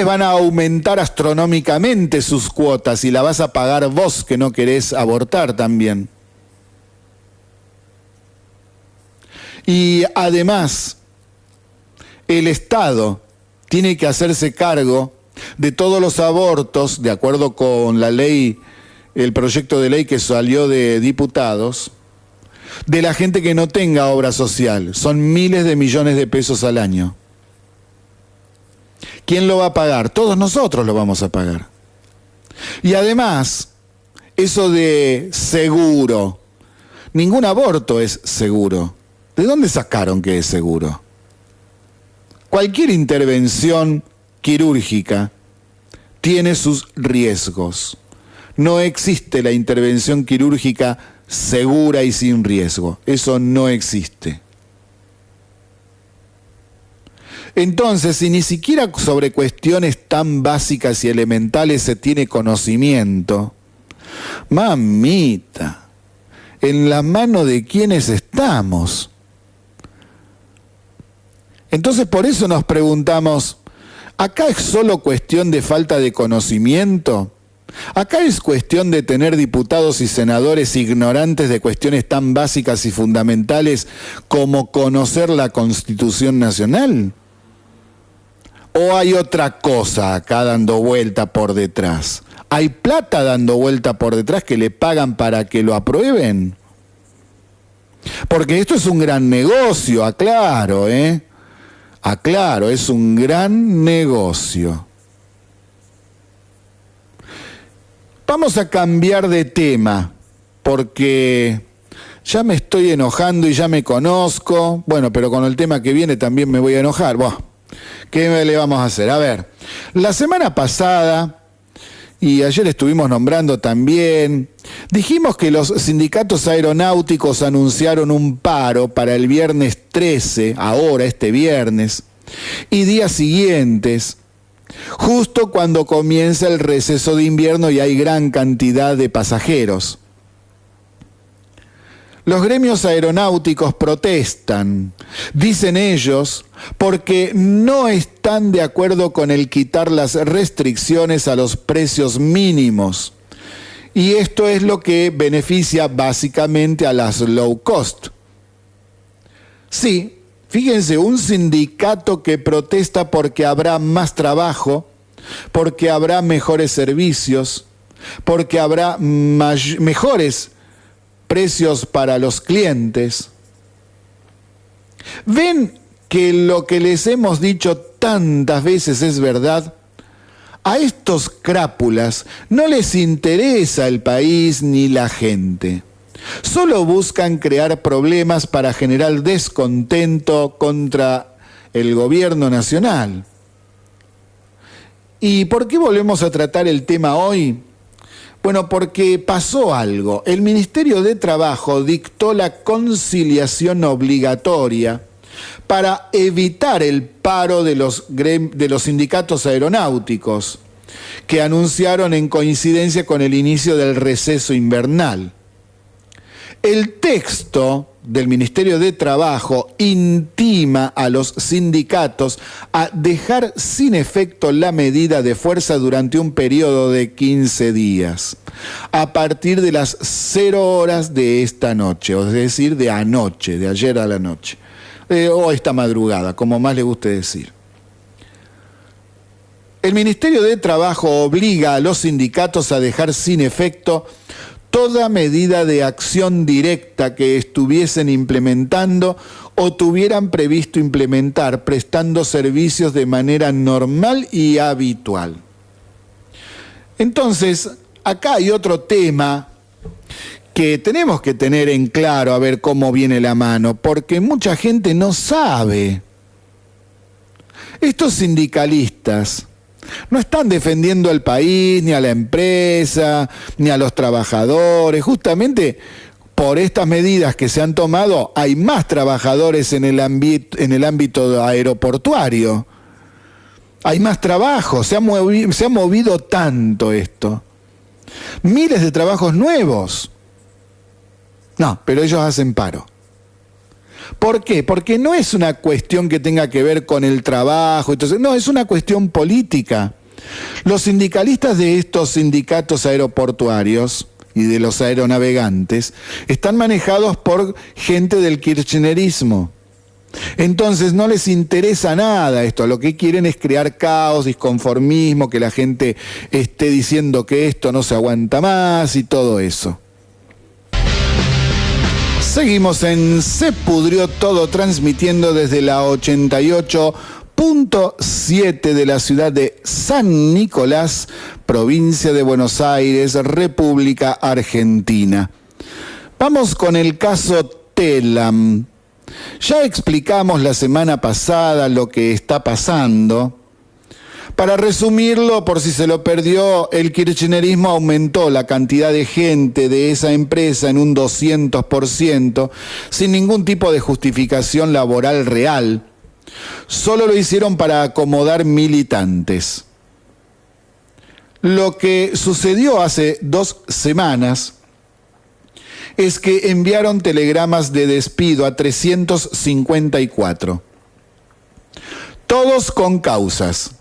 van a aumentar astronómicamente sus cuotas y la vas a pagar vos que no querés abortar también. Y además, el Estado tiene que hacerse cargo de todos los abortos, de acuerdo con la ley, el proyecto de ley que salió de diputados, de la gente que no tenga obra social. Son miles de millones de pesos al año. ¿Quién lo va a pagar? Todos nosotros lo vamos a pagar. Y además, eso de seguro, ningún aborto es seguro. ¿De dónde sacaron que es seguro? Cualquier intervención quirúrgica tiene sus riesgos. No existe la intervención quirúrgica segura y sin riesgo. Eso no existe. Entonces, si ni siquiera sobre cuestiones tan básicas y elementales se tiene conocimiento, mamita, ¿en la mano de quiénes estamos? Entonces, por eso nos preguntamos, ¿acá es solo cuestión de falta de conocimiento? ¿Acá es cuestión de tener diputados y senadores ignorantes de cuestiones tan básicas y fundamentales como conocer la Constitución Nacional? ¿O hay otra cosa acá dando vuelta por detrás? ¿Hay plata dando vuelta por detrás que le pagan para que lo aprueben? Porque esto es un gran negocio, aclaro, Aclaro, es un gran negocio. Vamos a cambiar de tema, porque ya me estoy enojando y ya me conozco. Bueno, pero con el tema que viene también me voy a enojar. Buah, ¿qué le vamos a hacer? A ver, la semana pasada, y ayer estuvimos nombrando también, dijimos que los sindicatos aeronáuticos anunciaron un paro para el viernes 13, ahora este viernes, y días siguientes, justo cuando comienza el receso de invierno y hay gran cantidad de pasajeros. Los gremios aeronáuticos protestan, dicen ellos, porque no están de acuerdo con el quitar las restricciones a los precios mínimos. Y esto es lo que beneficia básicamente a las low cost. Sí, fíjense, un sindicato que protesta porque habrá más trabajo, porque habrá mejores servicios, porque habrá mejores precios para los clientes. ¿Ven que lo que les hemos dicho tantas veces es verdad? A estos crápulas no les interesa el país ni la gente. Solo buscan crear problemas para generar descontento contra el gobierno nacional. ¿Y por qué volvemos a tratar el tema hoy? Bueno, porque pasó algo. El Ministerio de Trabajo dictó la conciliación obligatoria para evitar el paro de los sindicatos aeronáuticos, que anunciaron en coincidencia con el inicio del receso invernal. El texto del Ministerio de Trabajo intima a los sindicatos a dejar sin efecto la medida de fuerza durante un periodo de 15 días, a partir de las 0 horas de esta noche, es decir, de anoche, de ayer a la noche, o esta madrugada, como más le guste decir. El Ministerio de Trabajo obliga a los sindicatos a dejar sin efecto toda medida de acción directa que estuviesen implementando o tuvieran previsto implementar, prestando servicios de manera normal y habitual. Entonces, acá hay otro tema que tenemos que tener en claro, a ver cómo viene la mano, porque mucha gente no sabe. Estos sindicalistas no están defendiendo al país, ni a la empresa, ni a los trabajadores. Justamente por estas medidas que se han tomado, hay más trabajadores en el ámbito aeroportuario. Hay más trabajo, se ha movido tanto esto. Miles de trabajos nuevos. No, pero ellos hacen paro. ¿Por qué? Porque no es una cuestión que tenga que ver con el trabajo, entonces, no, es una cuestión política. Los sindicalistas de estos sindicatos aeroportuarios y de los aeronavegantes están manejados por gente del kirchnerismo. Entonces no les interesa nada esto, lo que quieren es crear caos, disconformismo, que la gente esté diciendo que esto no se aguanta más y todo eso. Seguimos en Se Pudrió Todo, transmitiendo desde la 88.1 punto 7 de la ciudad de San Nicolás, provincia de Buenos Aires, República Argentina. Vamos con el caso Telam. Ya explicamos la semana pasada lo que está pasando. Para resumirlo, por si se lo perdió, el kirchnerismo aumentó la cantidad de gente de esa empresa en un 200%, sin ningún tipo de justificación laboral real. Solo lo hicieron para acomodar militantes. Lo que sucedió hace 2 semanas es que enviaron telegramas de despido a 354, todos con causas.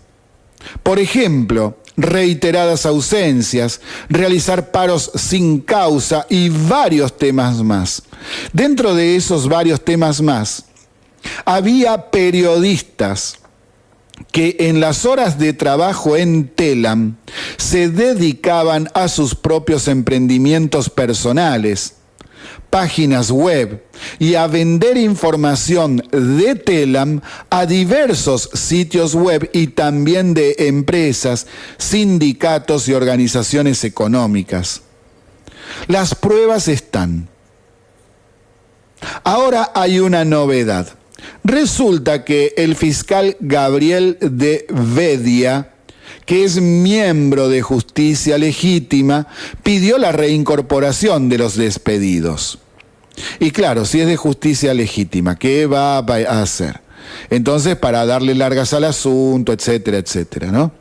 Por ejemplo, reiteradas ausencias, realizar paros sin causa y varios temas más. Dentro de esos varios temas más, había periodistas que en las horas de trabajo en Telam se dedicaban a sus propios emprendimientos personales, páginas web y a vender información de Telam a diversos sitios web y también de empresas, sindicatos y organizaciones económicas. Las pruebas están. Ahora hay una novedad. Resulta que el fiscal Gabriel de Vedia, que es miembro de Justicia Legítima, pidió la reincorporación de los despedidos. Y claro, si es de Justicia Legítima, ¿qué va a hacer? Entonces, para darle largas al asunto, etcétera, etcétera, ¿no?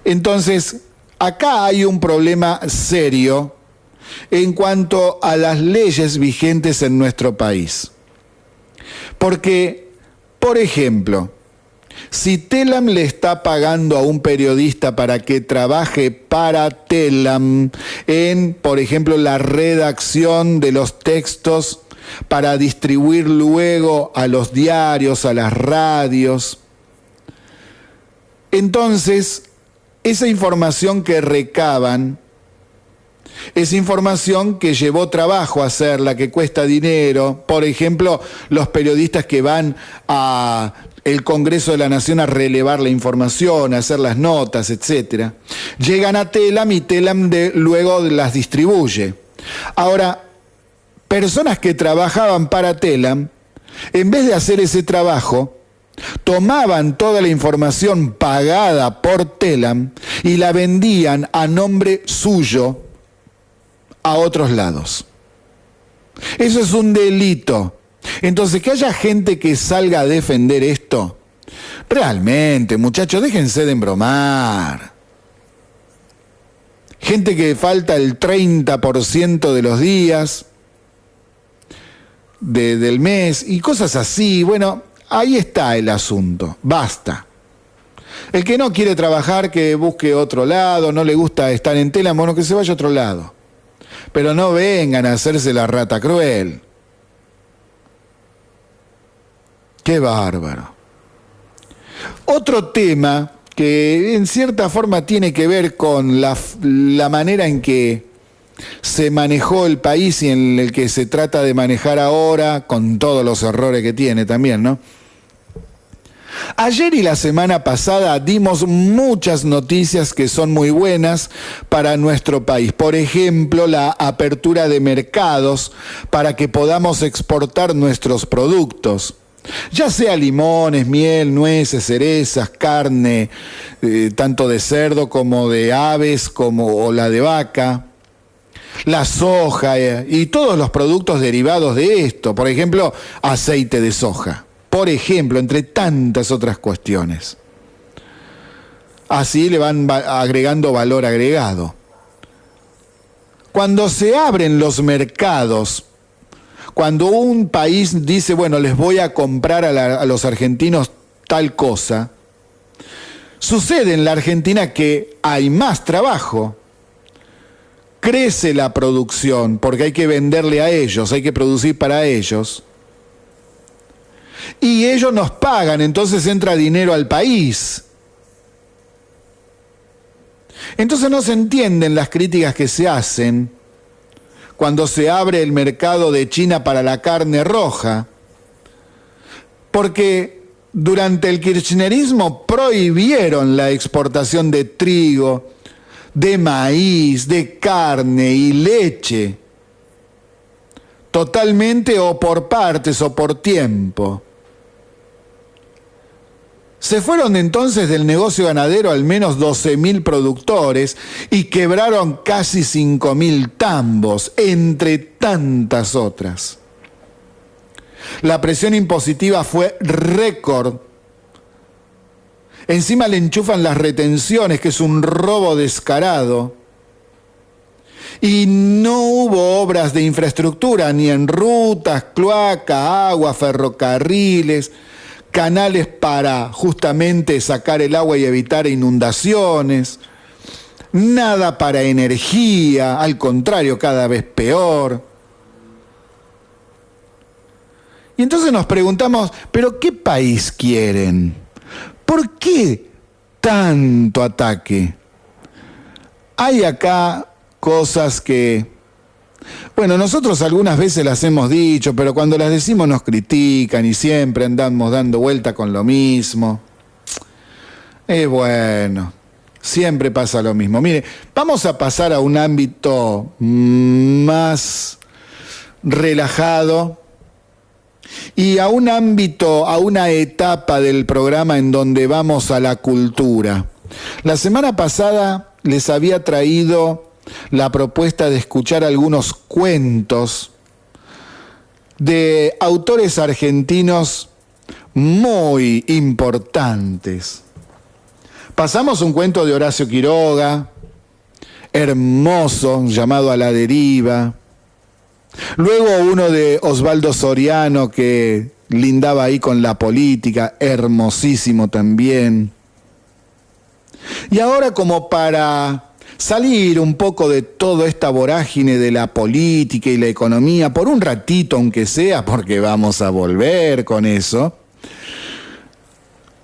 Entonces, acá hay un problema serio en cuanto a las leyes vigentes en nuestro país. Porque, por ejemplo, si Telam le está pagando a un periodista para que trabaje para Telam en, por ejemplo, la redacción de los textos para distribuir luego a los diarios, a las radios, entonces esa información que recaban es información que llevó trabajo hacerla, que cuesta dinero. Por ejemplo, los periodistas que van a el Congreso de la Nación a relevar la información, a hacer las notas, etc. Llegan a Telam y Telam luego las distribuye. Ahora, personas que trabajaban para Telam, en vez de hacer ese trabajo, tomaban toda la información pagada por Telam y la vendían a nombre suyo a otros lados. Eso es un delito. Entonces, que haya gente que salga a defender esto, realmente, muchachos, déjense de embromar. Gente que falta el 30% de los días del mes y cosas así. Bueno, ahí está el asunto. Basta. El que no quiere trabajar, que busque otro lado, no le gusta estar en Telam, bueno, que se vaya a otro lado. Pero no vengan a hacerse la rata cruel. ¡Qué bárbaro! Otro tema que en cierta forma tiene que ver con la manera en que se manejó el país y en el que se trata de manejar ahora, con todos los errores que tiene también, ¿no? Ayer y la semana pasada dimos muchas noticias que son muy buenas para nuestro país. Por ejemplo, la apertura de mercados para que podamos exportar nuestros productos. Ya sea limones, miel, nueces, cerezas, carne, tanto de cerdo como de aves o la de vaca, la soja y todos los productos derivados de esto, por ejemplo, aceite de soja, por ejemplo, entre tantas otras cuestiones. Así le van agregando valor agregado. Cuando se abren los mercados, cuando un país dice, bueno, les voy a comprar a los argentinos tal cosa, sucede en la Argentina que hay más trabajo, crece la producción, porque hay que venderle a ellos, hay que producir para ellos, y ellos nos pagan, entonces entra dinero al país. Entonces no se entienden las críticas que se hacen cuando se abre el mercado de China para la carne roja, porque durante el kirchnerismo prohibieron la exportación de trigo, de maíz, de carne y leche, totalmente o por partes o por tiempo. Se fueron entonces del negocio ganadero al menos 12.000 productores y quebraron casi 5.000 tambos, entre tantas otras. La presión impositiva fue récord. Encima le enchufan las retenciones, que es un robo descarado. Y no hubo obras de infraestructura, ni en rutas, cloaca, agua, ferrocarriles, canales para justamente sacar el agua y evitar inundaciones. Nada para energía, al contrario, cada vez peor. Y entonces nos preguntamos, ¿pero qué país quieren? ¿Por qué tanto ataque? Hay acá cosas que, bueno, nosotros algunas veces las hemos dicho, pero cuando las decimos nos critican y siempre andamos dando vuelta con lo mismo. Bueno, siempre pasa lo mismo. Mire, vamos a pasar a un ámbito más relajado y a un ámbito, a una etapa del programa en donde vamos a la cultura. La semana pasada les había traído la propuesta de escuchar algunos cuentos de autores argentinos muy importantes. Pasamos un cuento de Horacio Quiroga, hermoso, llamado A la deriva. Luego uno de Osvaldo Soriano, que lindaba ahí con la política, hermosísimo también. Y ahora, como para salir un poco de toda esta vorágine de la política y la economía, por un ratito aunque sea, porque vamos a volver con eso,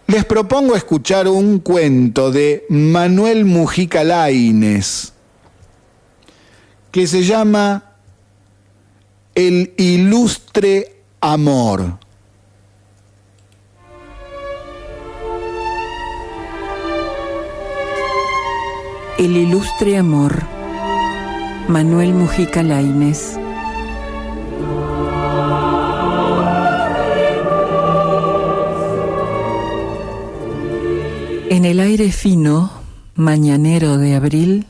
les propongo escuchar un cuento de Manuel Mujica Laínez, que se llama El ilustre amor. El ilustre amor. Manuel Mujica Laínez. En el aire fino, mañanero de abril,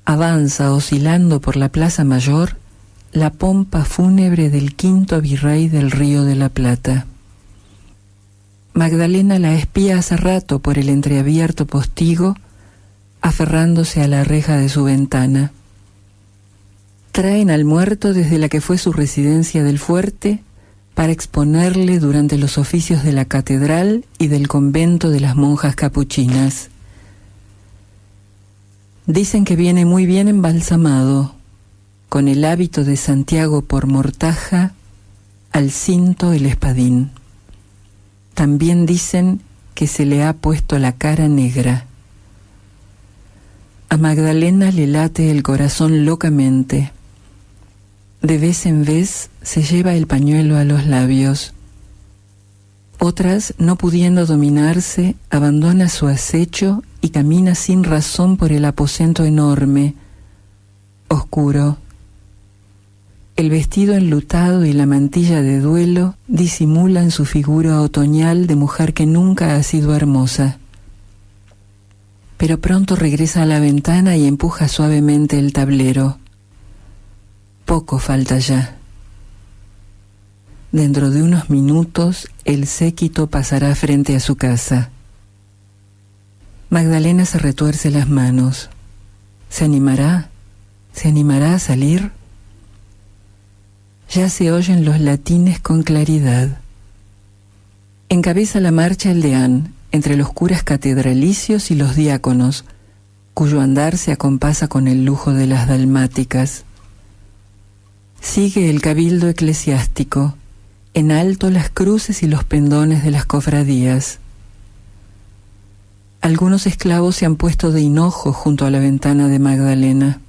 avanza oscilando por la Plaza Mayor la pompa fúnebre del quinto virrey del Río de la Plata. Magdalena la espía hace rato por el entreabierto postigo, aferrándose a la reja de su ventana. Traen al muerto desde la que fue su residencia del fuerte para exponerle durante los oficios de la catedral y del convento de las monjas capuchinas. Dicen que viene muy bien embalsamado, con el hábito de Santiago por mortaja, al cinto el espadín. También dicen que se le ha puesto la cara negra. A Magdalena le late el corazón locamente. De vez en vez se lleva el pañuelo a los labios. Otras, no pudiendo dominarse, abandona su acecho y camina sin razón por el aposento enorme, oscuro. El vestido enlutado y la mantilla de duelo disimulan su figura otoñal de mujer que nunca ha sido hermosa. Pero pronto regresa a la ventana y empuja suavemente el tablero. Poco falta ya. Dentro de unos minutos, el séquito pasará frente a su casa. Magdalena se retuerce las manos. ¿Se animará? ¿Se animará a salir? Ya se oyen los latines con claridad. Encabeza la marcha el deán, entre los curas catedralicios y los diáconos, cuyo andar se acompasa con el lujo de las dalmáticas. Sigue el cabildo eclesiástico, en alto las cruces y los pendones de las cofradías. Algunos esclavos se han puesto de hinojo junto a la ventana de Magdalena.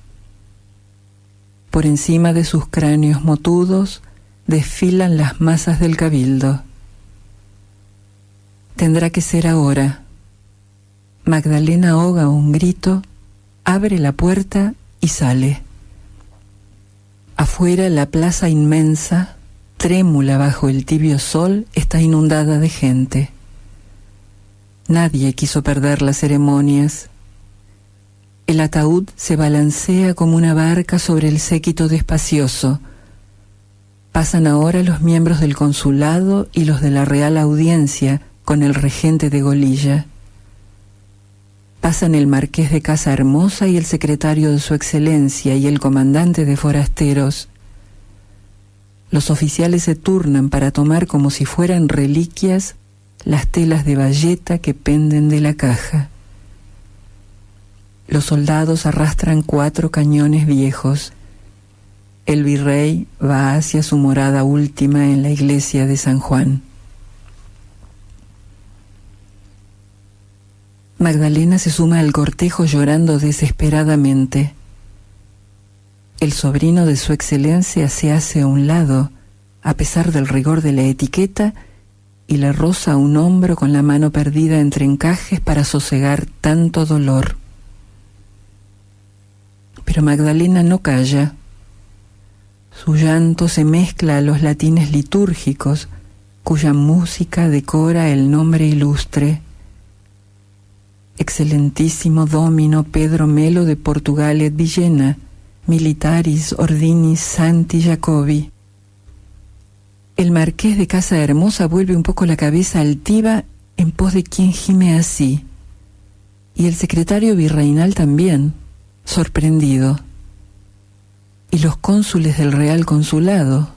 Por encima de sus cráneos motudos desfilan las masas del cabildo. Tendrá que ser ahora. Magdalena ahoga un grito, abre la puerta y sale. Afuera, la plaza inmensa, trémula bajo el tibio sol, está inundada de gente. Nadie quiso perder las ceremonias. El ataúd se balancea como una barca sobre el séquito despacioso. Pasan ahora los miembros del consulado y los de la Real Audiencia con el regente de Golilla. Pasan el marqués de Casa Hermosa y el secretario de Su Excelencia y el comandante de forasteros. Los oficiales se turnan para tomar como si fueran reliquias las telas de bayeta que penden de la caja. Los soldados arrastran 4 cañones viejos. El virrey va hacia su morada última en la iglesia de San Juan. Magdalena se suma al cortejo llorando desesperadamente. El sobrino de Su Excelencia se hace a un lado, a pesar del rigor de la etiqueta, y le roza un hombro con la mano perdida entre encajes para sosegar tanto dolor. Pero Magdalena no calla. Su llanto se mezcla a los latines litúrgicos, cuya música decora el nombre ilustre. Excelentísimo Domino Pedro Melo de Portugal et Villena, Militaris Ordinis Santi Jacobi. El marqués de Casa Hermosa vuelve un poco la cabeza altiva en pos de quien gime así, y el secretario virreinal también, sorprendido. Y los cónsules del Real Consulado.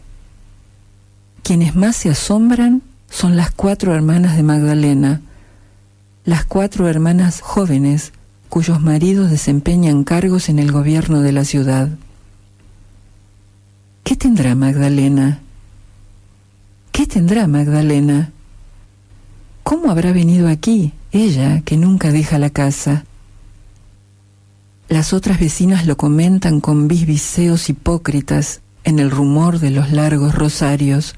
Quienes más se asombran son las 4 hermanas de Magdalena, las 4 hermanas jóvenes cuyos maridos desempeñan cargos en el gobierno de la ciudad. ¿Qué tendrá Magdalena? ¿Qué tendrá Magdalena? ¿Cómo habrá venido aquí, ella, que nunca deja la casa? Las otras vecinas lo comentan con bisbiseos hipócritas en el rumor de los largos rosarios.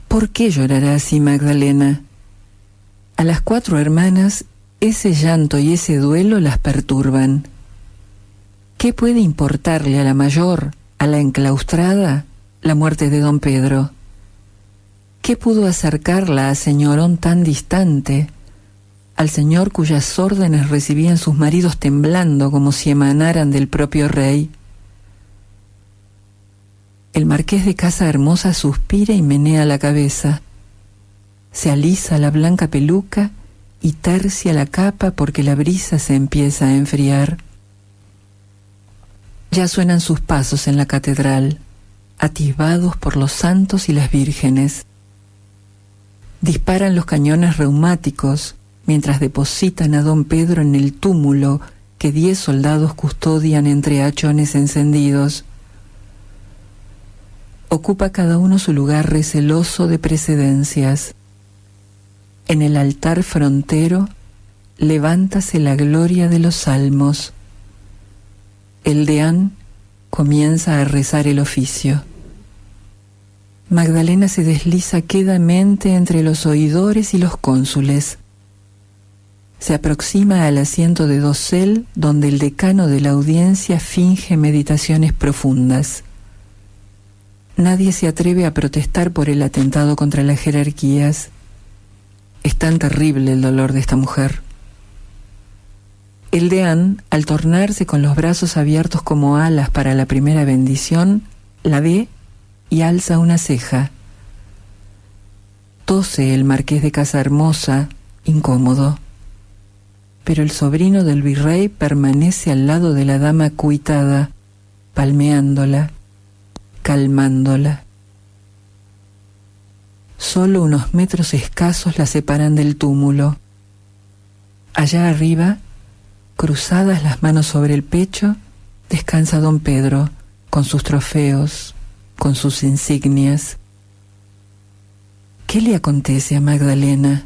¿Por qué llorará así Magdalena? A las 4 hermanas, ese llanto y ese duelo las perturban. ¿Qué puede importarle a la mayor, a la enclaustrada, la muerte de don Pedro? ¿Qué pudo acercarla a señorón tan distante, al señor cuyas órdenes recibían sus maridos temblando como si emanaran del propio rey? El marqués de Casa Hermosa suspira y menea la cabeza. Se alisa la blanca peluca y tercia la capa porque la brisa se empieza a enfriar. Ya suenan sus pasos en la catedral, atisbados por los santos y las vírgenes. Disparan los cañones reumáticos mientras depositan a don Pedro en el túmulo que 10 soldados custodian entre hachones encendidos. Ocupa cada uno su lugar receloso de precedencias. En el altar frontero levántase la gloria de los salmos. El deán comienza a rezar el oficio. Magdalena se desliza quedamente entre los oidores y los cónsules. Se aproxima al asiento de dosel donde el decano de la audiencia finge meditaciones profundas. Nadie se atreve a protestar por el atentado contra las jerarquías. Es tan terrible el dolor de esta mujer. El deán, al tornarse con los brazos abiertos como alas para la primera bendición, la ve y alza una ceja. Tose el marqués de Casa Hermosa, incómodo. Pero el sobrino del virrey permanece al lado de la dama cuitada, palmeándola, calmándola. Solo unos metros escasos la separan del túmulo. Allá arriba, cruzadas las manos sobre el pecho, descansa don Pedro, con sus trofeos, con sus insignias. ¿Qué le acontece a Magdalena?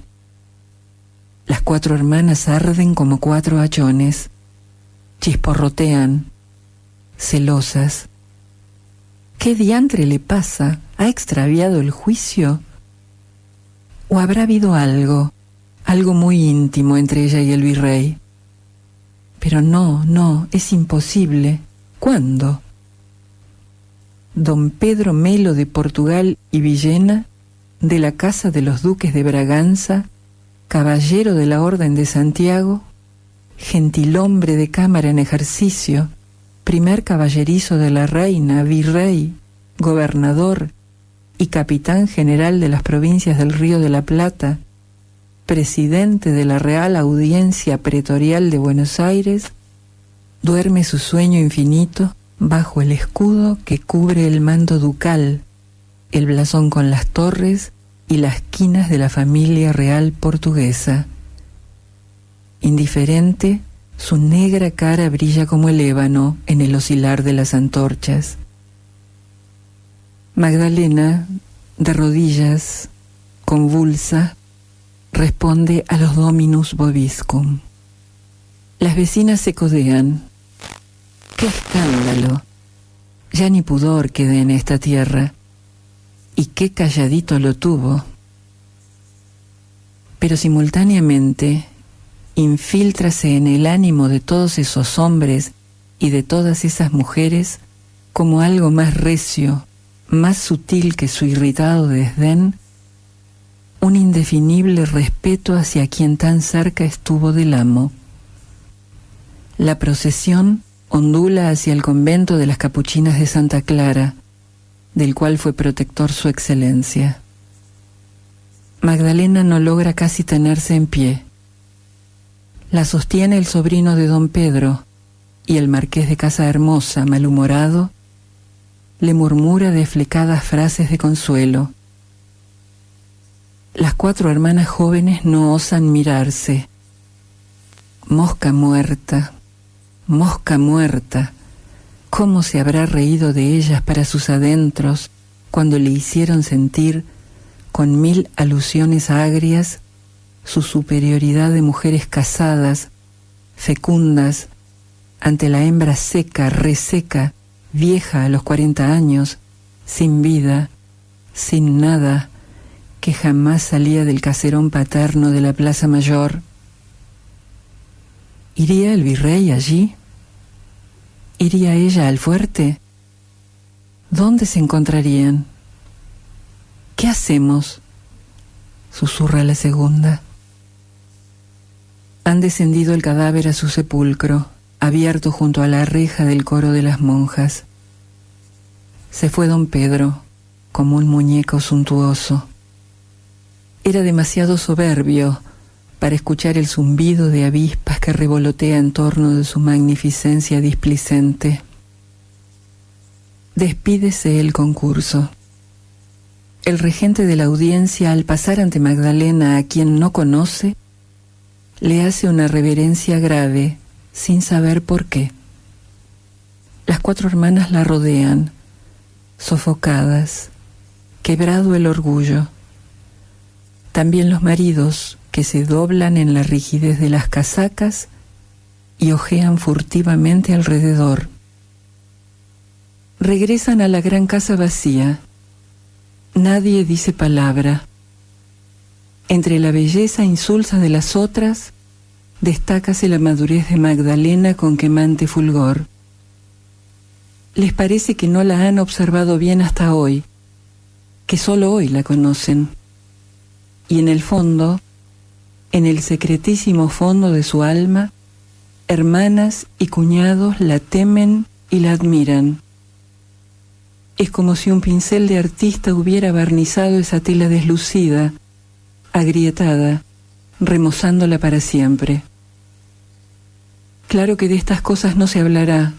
Las 4 hermanas arden como 4 hachones, chisporrotean, celosas. ¿Qué diantre le pasa? ¿Ha extraviado el juicio? ¿O habrá habido algo muy íntimo entre ella y el virrey? Pero no, es imposible. ¿Cuándo? Don Pedro Melo de Portugal y Villena, de la Casa de los Duques de Braganza, caballero de la Orden de Santiago, gentilhombre de cámara en ejercicio, primer caballerizo de la reina, virrey, gobernador y capitán general de las provincias del Río de la Plata, presidente de la Real Audiencia Pretorial de Buenos Aires, duerme su sueño infinito bajo el escudo que cubre el manto ducal, el blasón con las torres y las quinas de la familia real portuguesa. Indiferente, su negra cara brilla como el ébano en el oscilar de las antorchas. Magdalena, de rodillas, convulsa, responde a los Dominus Vobiscum. Las vecinas se codean. ¡Qué escándalo! Ya ni pudor queda en esta tierra. Y qué calladito lo tuvo. Pero simultáneamente infíltrase en el ánimo de todos esos hombres y de todas esas mujeres como algo más recio, más sutil que su irritado desdén, un indefinible respeto hacia quien tan cerca estuvo del amo. La procesión ondula hacia el convento de las Capuchinas de Santa Clara, del cual fue protector su excelencia. Magdalena no logra casi tenerse en pie. La sostiene el sobrino de don Pedro, y el marqués de Casa Hermosa, malhumorado, le murmura desflecadas frases de consuelo. Las 4 hermanas jóvenes no osan mirarse. Mosca muerta, ¿cómo se habrá reído de ellas para sus adentros cuando le hicieron sentir, con 1000 alusiones agrias, su superioridad de mujeres casadas, fecundas, ante la hembra seca, reseca, vieja a los 40 años, sin vida, sin nada, que jamás salía del caserón paterno de la Plaza Mayor? ¿Iría el virrey allí? ¿Iría ella al fuerte? ¿Dónde se encontrarían? ¿Qué hacemos?, susurra la segunda. Han descendido el cadáver a su sepulcro, abierto junto a la reja del coro de las monjas. Se fue don Pedro, como un muñeco suntuoso. Era demasiado soberbio para escuchar el zumbido de avispas que revolotea en torno de su magnificencia displicente. Despídese el concurso. El regente de la audiencia, al pasar ante Magdalena, a quien no conoce, le hace una reverencia grave, sin saber por qué. Las 4 hermanas la rodean, sofocadas, quebrado el orgullo. También los maridos, que se doblan en la rigidez de las casacas y ojean furtivamente alrededor. Regresan a la gran casa vacía. Nadie dice palabra. Entre la belleza insulsa de las otras, destácase la madurez de Magdalena con quemante fulgor. Les parece que no la han observado bien hasta hoy, que solo hoy la conocen. Y en el fondo, en el secretísimo fondo de su alma, hermanas y cuñados la temen y la admiran. Es como si un pincel de artista hubiera barnizado esa tela deslucida, agrietada, remozándola para siempre. Claro que de estas cosas no se hablará.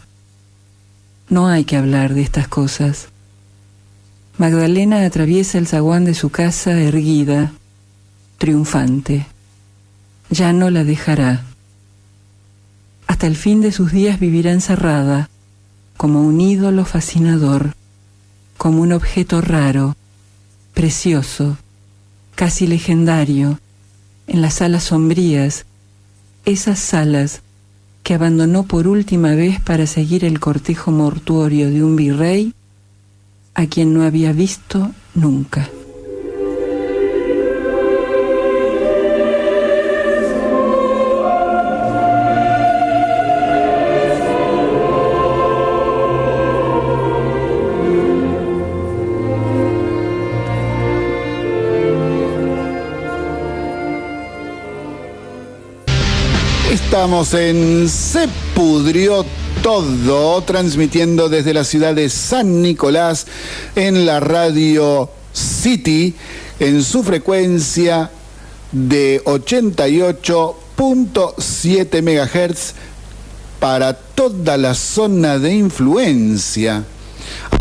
No hay que hablar de estas cosas. Magdalena atraviesa el zaguán de su casa erguida, triunfante. Ya no la dejará. Hasta el fin de sus días vivirá encerrada, como un ídolo fascinador, como un objeto raro, precioso, casi legendario, en las salas sombrías, esas salas que abandonó por última vez para seguir el cortejo mortuorio de un virrey a quien no había visto nunca. Estamos en Se Pudrió Todo, transmitiendo desde la ciudad de San Nicolás en la radio City, en su frecuencia de 88.7 MHz para toda la zona de influencia.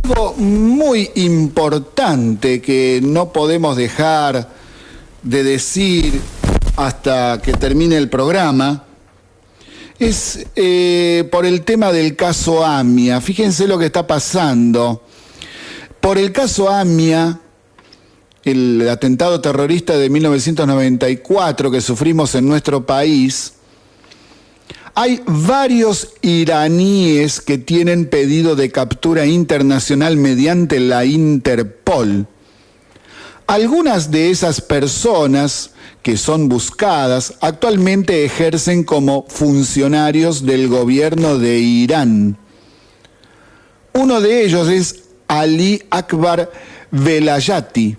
Algo muy importante que no podemos dejar de decir hasta que termine el programa es por el tema del caso AMIA. Fíjense lo que está pasando. Por el caso AMIA, el atentado terrorista de 1994 que sufrimos en nuestro país, hay varios iraníes que tienen pedido de captura internacional mediante la Interpol. Algunas de esas personas que son buscadas actualmente ejercen como funcionarios del gobierno de Irán. Uno de ellos es Ali Akbar Velayati,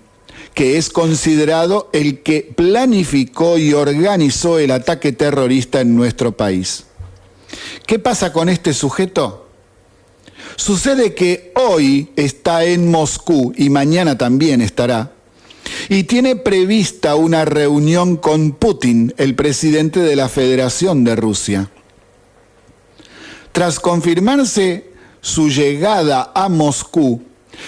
que es considerado el que planificó y organizó el ataque terrorista en nuestro país. ¿Qué pasa con este sujeto? Sucede que hoy está en Moscú y mañana también estará, y tiene prevista una reunión con Putin, el presidente de la Federación de Rusia. Tras confirmarse su llegada a Moscú,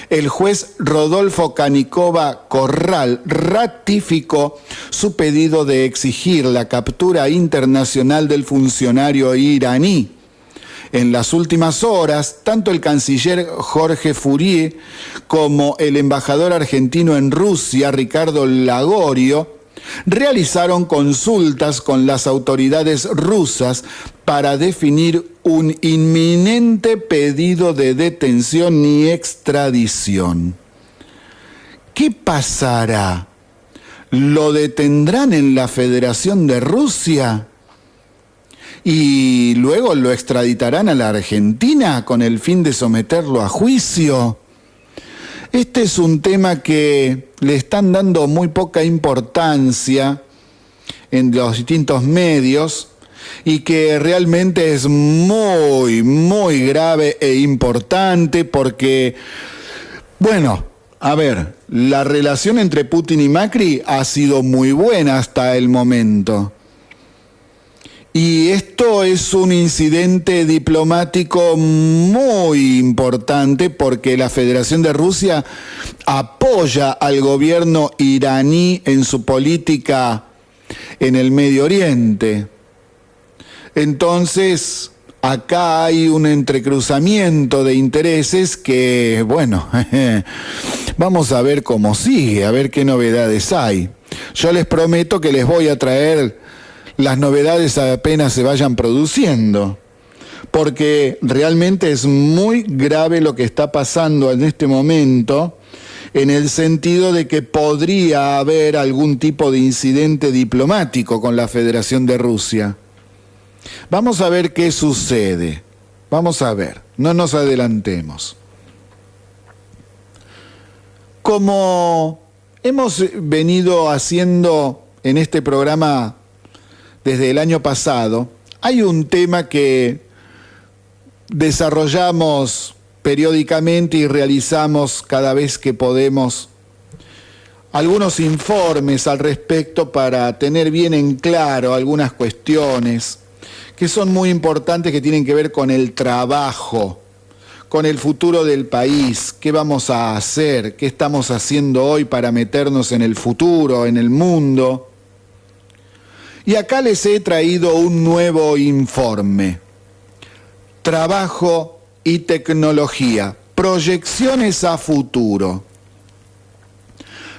el juez Rodolfo Canicova Corral ratificó su pedido de exigir la captura internacional del funcionario iraní. En las últimas horas, tanto el canciller Jorge Fourier como el embajador argentino en Rusia, Ricardo Lagorio, realizaron consultas con las autoridades rusas para definir un inminente pedido de detención y extradición. ¿Qué pasará? ¿Lo detendrán en la Federación de Rusia? ¿Y luego lo extraditarán a la Argentina con el fin de someterlo a juicio? Este es un tema que le están dando muy poca importancia en los distintos medios y que realmente es muy, muy grave e importante porque, bueno, a ver, la relación entre Putin y Macri ha sido muy buena hasta el momento. Y esto es un incidente diplomático muy importante porque la Federación de Rusia apoya al gobierno iraní en su política en el Medio Oriente. Entonces, acá hay un entrecruzamiento de intereses que, bueno, vamos a ver cómo sigue, a ver qué novedades hay. Yo les prometo que les voy a traer las novedades apenas se vayan produciendo, porque realmente es muy grave lo que está pasando en este momento, en el sentido de que podría haber algún tipo de incidente diplomático con la Federación de Rusia. Vamos a ver qué sucede. Vamos a ver, no nos adelantemos. Como hemos venido haciendo en este programa desde el año pasado, hay un tema que desarrollamos periódicamente y realizamos cada vez que podemos algunos informes al respecto para tener bien en claro algunas cuestiones que son muy importantes, que tienen que ver con el trabajo, con el futuro del país, qué vamos a hacer, qué estamos haciendo hoy para meternos en el futuro, en el mundo. Y acá les he traído un nuevo informe. Trabajo y tecnología, proyecciones a futuro.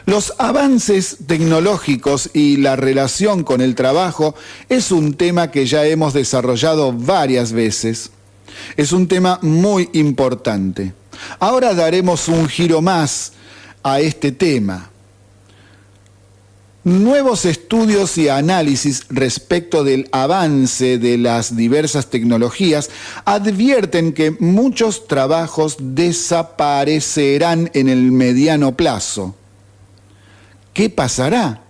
Los avances tecnológicos y la relación con el trabajo es un tema que ya hemos desarrollado varias veces. Es un tema muy importante. Ahora daremos un giro más a este tema. Nuevos estudios y análisis respecto del avance de las diversas tecnologías advierten que muchos trabajos desaparecerán en el mediano plazo. ¿Qué pasará?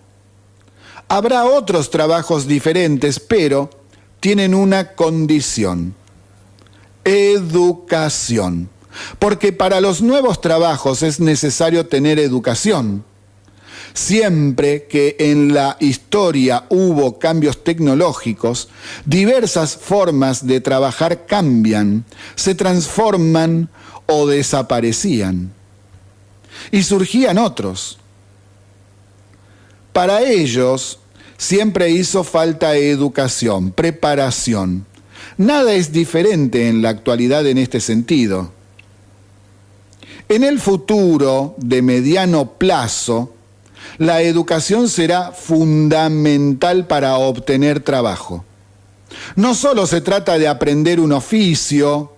Habrá otros trabajos diferentes, pero tienen una condición: educación. Porque para los nuevos trabajos es necesario tener educación. Siempre que en la historia hubo cambios tecnológicos, diversas formas de trabajar cambian, se transforman o desaparecían. Y surgían otros. Para ellos siempre hizo falta educación, preparación. Nada es diferente en la actualidad en este sentido. En el futuro de mediano plazo, la educación será fundamental para obtener trabajo. No solo se trata de aprender un oficio,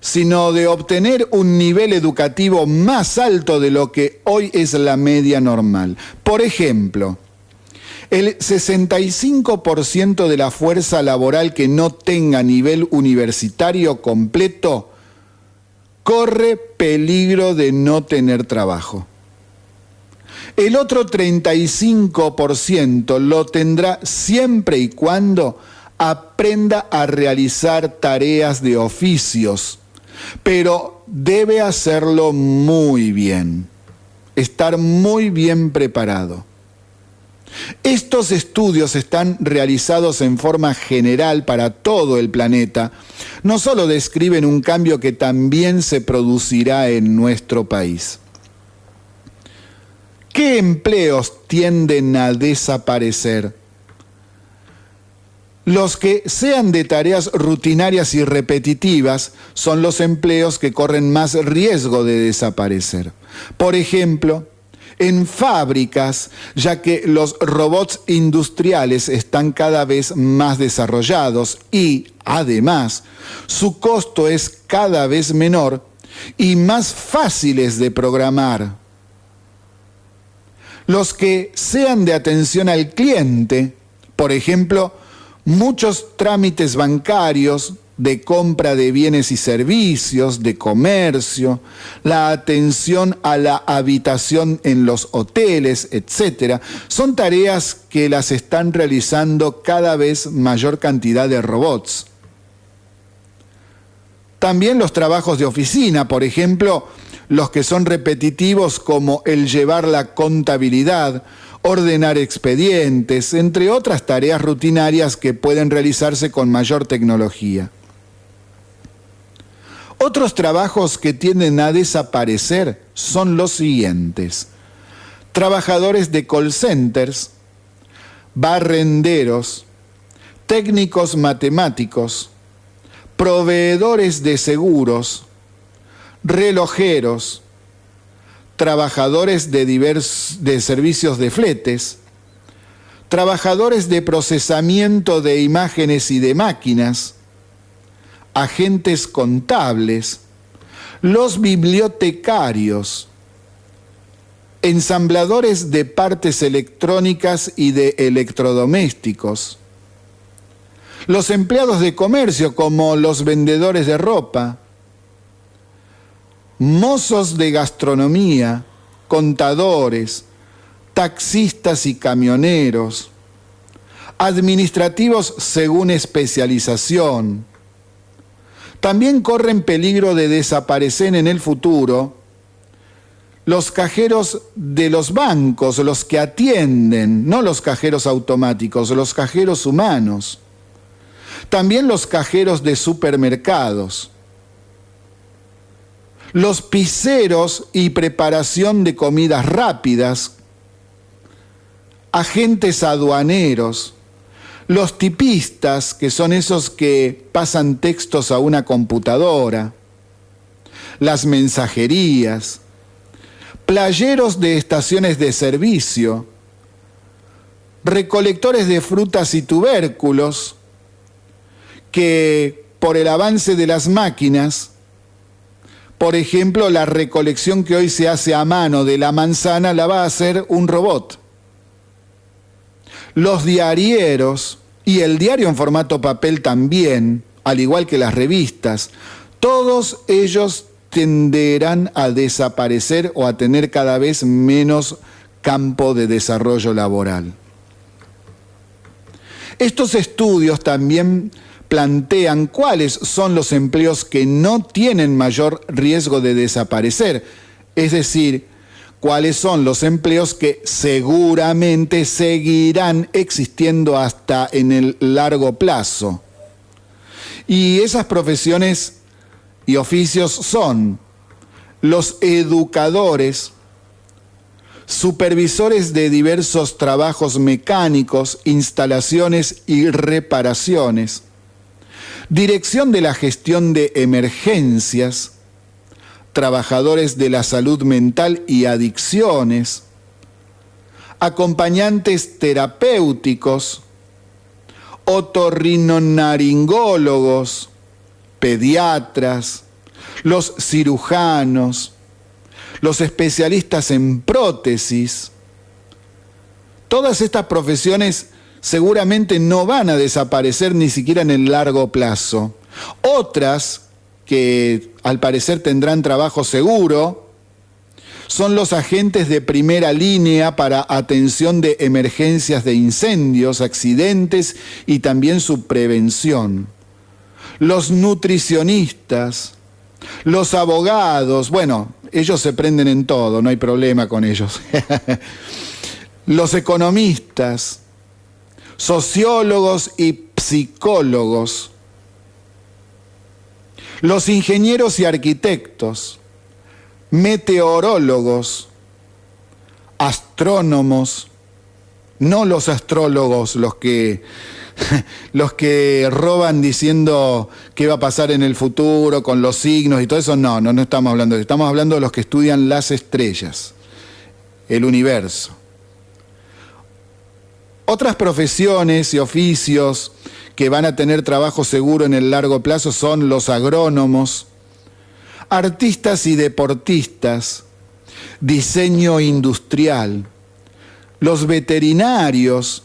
sino de obtener un nivel educativo más alto de lo que hoy es la media normal. Por ejemplo, el 65% de la fuerza laboral que no tenga nivel universitario completo corre peligro de no tener trabajo. El otro 35% lo tendrá siempre y cuando aprenda a realizar tareas de oficios, pero debe hacerlo muy bien, estar muy bien preparado. Estos estudios están realizados en forma general para todo el planeta. No solo describen un cambio que también se producirá en nuestro país. ¿Qué empleos tienden a desaparecer? Los que sean de tareas rutinarias y repetitivas son los empleos que corren más riesgo de desaparecer. Por ejemplo, en fábricas, ya que los robots industriales están cada vez más desarrollados y, además, su costo es cada vez menor y más fáciles de programar. Los que sean de atención al cliente, por ejemplo, muchos trámites bancarios, de compra de bienes y servicios, de comercio, la atención a la habitación en los hoteles, etc., son tareas que las están realizando cada vez mayor cantidad de robots. También los trabajos de oficina, por ejemplo, los que son repetitivos como el llevar la contabilidad, ordenar expedientes, entre otras tareas rutinarias que pueden realizarse con mayor tecnología. Otros trabajos que tienden a desaparecer son los siguientes: trabajadores de call centers, barrenderos, técnicos matemáticos, proveedores de seguros, relojeros, trabajadores de servicios de fletes, trabajadores de procesamiento de imágenes y de máquinas, agentes contables, los bibliotecarios, ensambladores de partes electrónicas y de electrodomésticos, los empleados de comercio como los vendedores de ropa, mozos de gastronomía, contadores, taxistas y camioneros, administrativos según especialización. También corren peligro de desaparecer en el futuro los cajeros de los bancos, los que atienden, no los cajeros automáticos, los cajeros humanos. También los cajeros de supermercados. Los piseros y preparación de comidas rápidas, agentes aduaneros, los tipistas, que son esos que pasan textos a una computadora, las mensajerías, playeros de estaciones de servicio, recolectores de frutas y tubérculos, que por el avance de las máquinas, por ejemplo, la recolección que hoy se hace a mano de la manzana la va a hacer un robot. Los diarieros y el diario en formato papel también, al igual que las revistas, todos ellos tenderán a desaparecer o a tener cada vez menos campo de desarrollo laboral. Estos estudios también plantean cuáles son los empleos que no tienen mayor riesgo de desaparecer, es decir, cuáles son los empleos que seguramente seguirán existiendo hasta en el largo plazo. Y esas profesiones y oficios son los educadores, supervisores de diversos trabajos mecánicos, instalaciones y reparaciones, dirección de la gestión de emergencias, trabajadores de la salud mental y adicciones, acompañantes terapéuticos, otorrinolaringólogos, pediatras, los cirujanos, los especialistas en prótesis. Todas estas profesiones seguramente no van a desaparecer ni siquiera en el largo plazo. Otras que al parecer tendrán trabajo seguro son los agentes de primera línea para atención de emergencias de incendios, accidentes y también su prevención. Los nutricionistas, los abogados, bueno, ellos se prenden en todo, no hay problema con ellos. Los economistas, sociólogos y psicólogos, los ingenieros y arquitectos, meteorólogos, astrónomos, no los astrólogos, los que roban diciendo qué va a pasar en el futuro con los signos y todo eso, no estamos hablando de eso. Estamos hablando de los que estudian las estrellas, el universo. Otras profesiones y oficios que van a tener trabajo seguro en el largo plazo son los agrónomos, artistas y deportistas, diseño industrial, los veterinarios,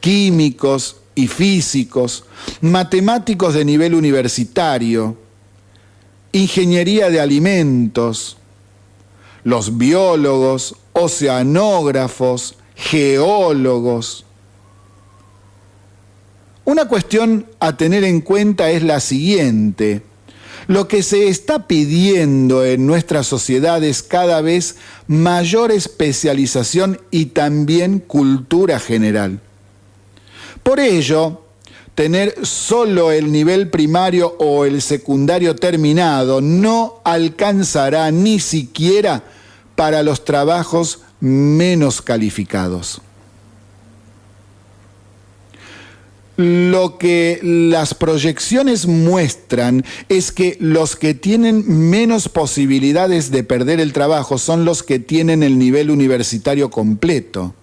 químicos y físicos, matemáticos de nivel universitario, ingeniería de alimentos, los biólogos, oceanógrafos, geólogos. Una cuestión a tener en cuenta es la siguiente. Lo que se está pidiendo en nuestra sociedad es cada vez mayor especialización y también cultura general. Por ello, tener solo el nivel primario o el secundario terminado no alcanzará ni siquiera para los trabajos menos calificados. Lo que las proyecciones muestran es que los que tienen menos posibilidades de perder el trabajo son los que tienen el nivel universitario completo.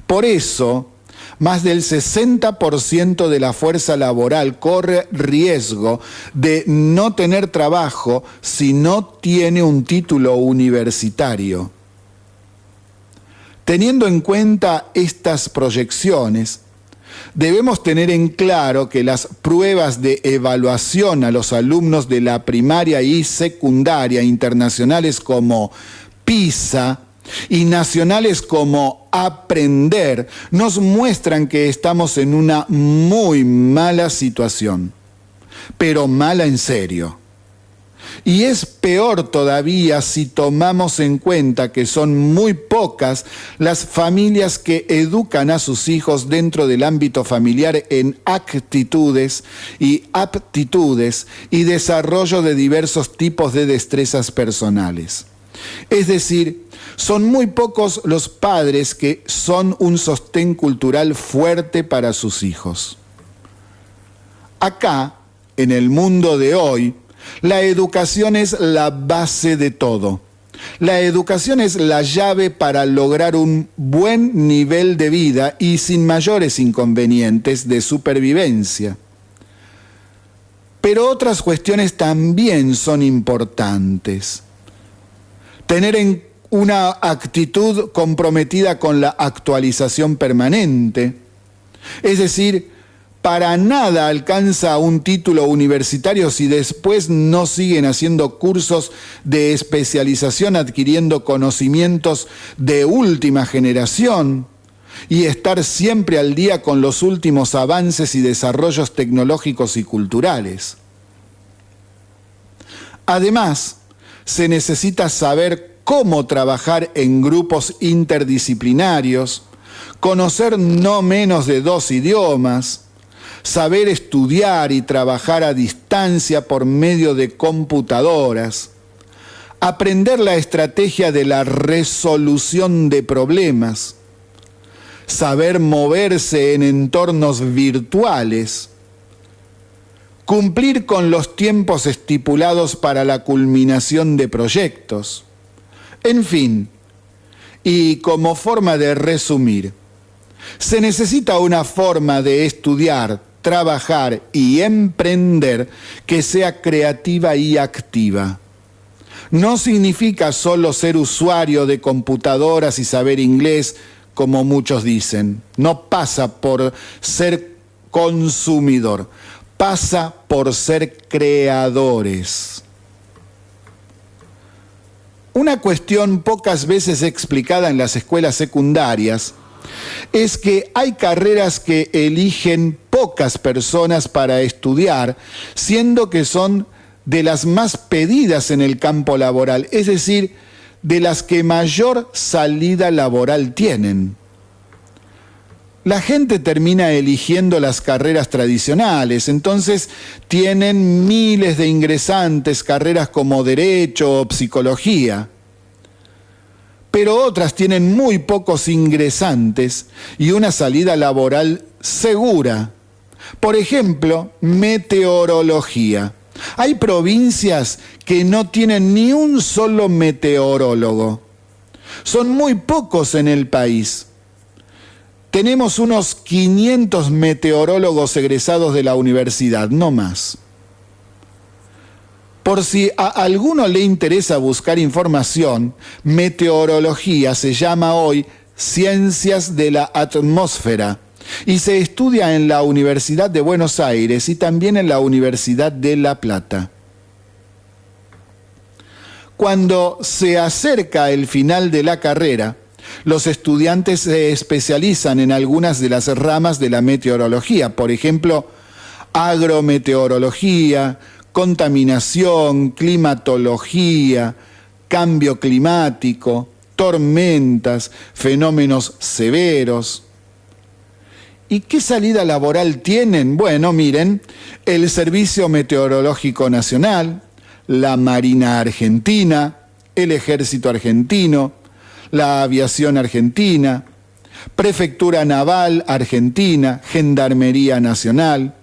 Por eso, más del 60% de la fuerza laboral corre riesgo de no tener trabajo si no tiene un título universitario. Teniendo en cuenta estas proyecciones, debemos tener en claro que las pruebas de evaluación a los alumnos de la primaria y secundaria internacionales como PISA y nacionales como Aprender nos muestran que estamos en una muy mala situación, pero mala en serio. Y es peor todavía si tomamos en cuenta que son muy pocas las familias que educan a sus hijos dentro del ámbito familiar en actitudes y aptitudes y desarrollo de diversos tipos de destrezas personales. Es decir, son muy pocos los padres que son un sostén cultural fuerte para sus hijos. Acá, en el mundo de hoy, la educación es la base de todo. La educación es la llave para lograr un buen nivel de vida y sin mayores inconvenientes de supervivencia. Pero otras cuestiones también son importantes. Tener una actitud comprometida con la actualización permanente, es decir, para nada alcanza un título universitario si después no siguen haciendo cursos de especialización, adquiriendo conocimientos de última generación, y estar siempre al día con los últimos avances y desarrollos tecnológicos y culturales. Además, se necesita saber cómo trabajar en grupos interdisciplinarios, conocer no menos de 2 idiomas, saber estudiar y trabajar a distancia por medio de computadoras, aprender la estrategia de la resolución de problemas, saber moverse en entornos virtuales, cumplir con los tiempos estipulados para la culminación de proyectos. En fin, y como forma de resumir, se necesita una forma de estudiar, trabajar y emprender que sea creativa y activa. No significa solo ser usuario de computadoras y saber inglés, como muchos dicen. No pasa por ser consumidor, pasa por ser creadores. Una cuestión pocas veces explicada en las escuelas secundarias es que hay carreras que eligen pocas personas para estudiar, siendo que son de las más pedidas en el campo laboral, es decir, de las que mayor salida laboral tienen. La gente termina eligiendo las carreras tradicionales, entonces tienen miles de ingresantes, carreras como Derecho o Psicología. Pero otras tienen muy pocos ingresantes y una salida laboral segura. Por ejemplo, meteorología. Hay provincias que no tienen ni un solo meteorólogo. Son muy pocos en el país. Tenemos unos 500 meteorólogos egresados de la universidad, no más. Por si a alguno le interesa buscar información, meteorología se llama hoy Ciencias de la Atmósfera y se estudia en la Universidad de Buenos Aires y también en la Universidad de La Plata. Cuando se acerca el final de la carrera, los estudiantes se especializan en algunas de las ramas de la meteorología, por ejemplo, agrometeorología, contaminación, climatología, cambio climático, tormentas, fenómenos severos. ¿Y qué salida laboral tienen? Bueno, miren, el Servicio Meteorológico Nacional, la Marina Argentina, el Ejército Argentino, la Aviación Argentina, Prefectura Naval Argentina, Gendarmería Nacional,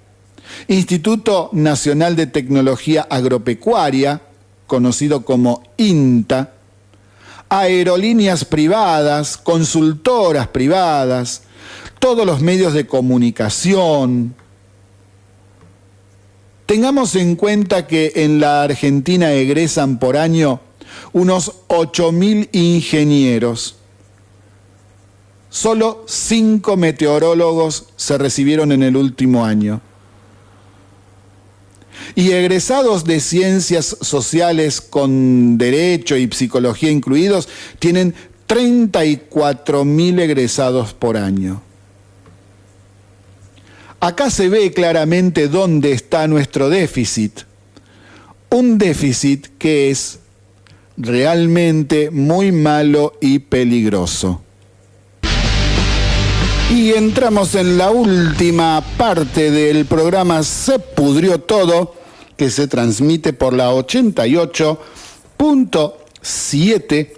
Instituto Nacional de Tecnología Agropecuaria, conocido como INTA, aerolíneas privadas, consultoras privadas, todos los medios de comunicación. Tengamos en cuenta que en la Argentina egresan por año unos 8.000 ingenieros. Solo 5 meteorólogos se recibieron en el último año. Y egresados de ciencias sociales con derecho y psicología incluidos, tienen 34.000 egresados por año. Acá se ve claramente dónde está nuestro déficit. Un déficit que es realmente muy malo y peligroso. Y entramos en la última parte del programa Se Pudrió Todo, que se transmite por la 88.7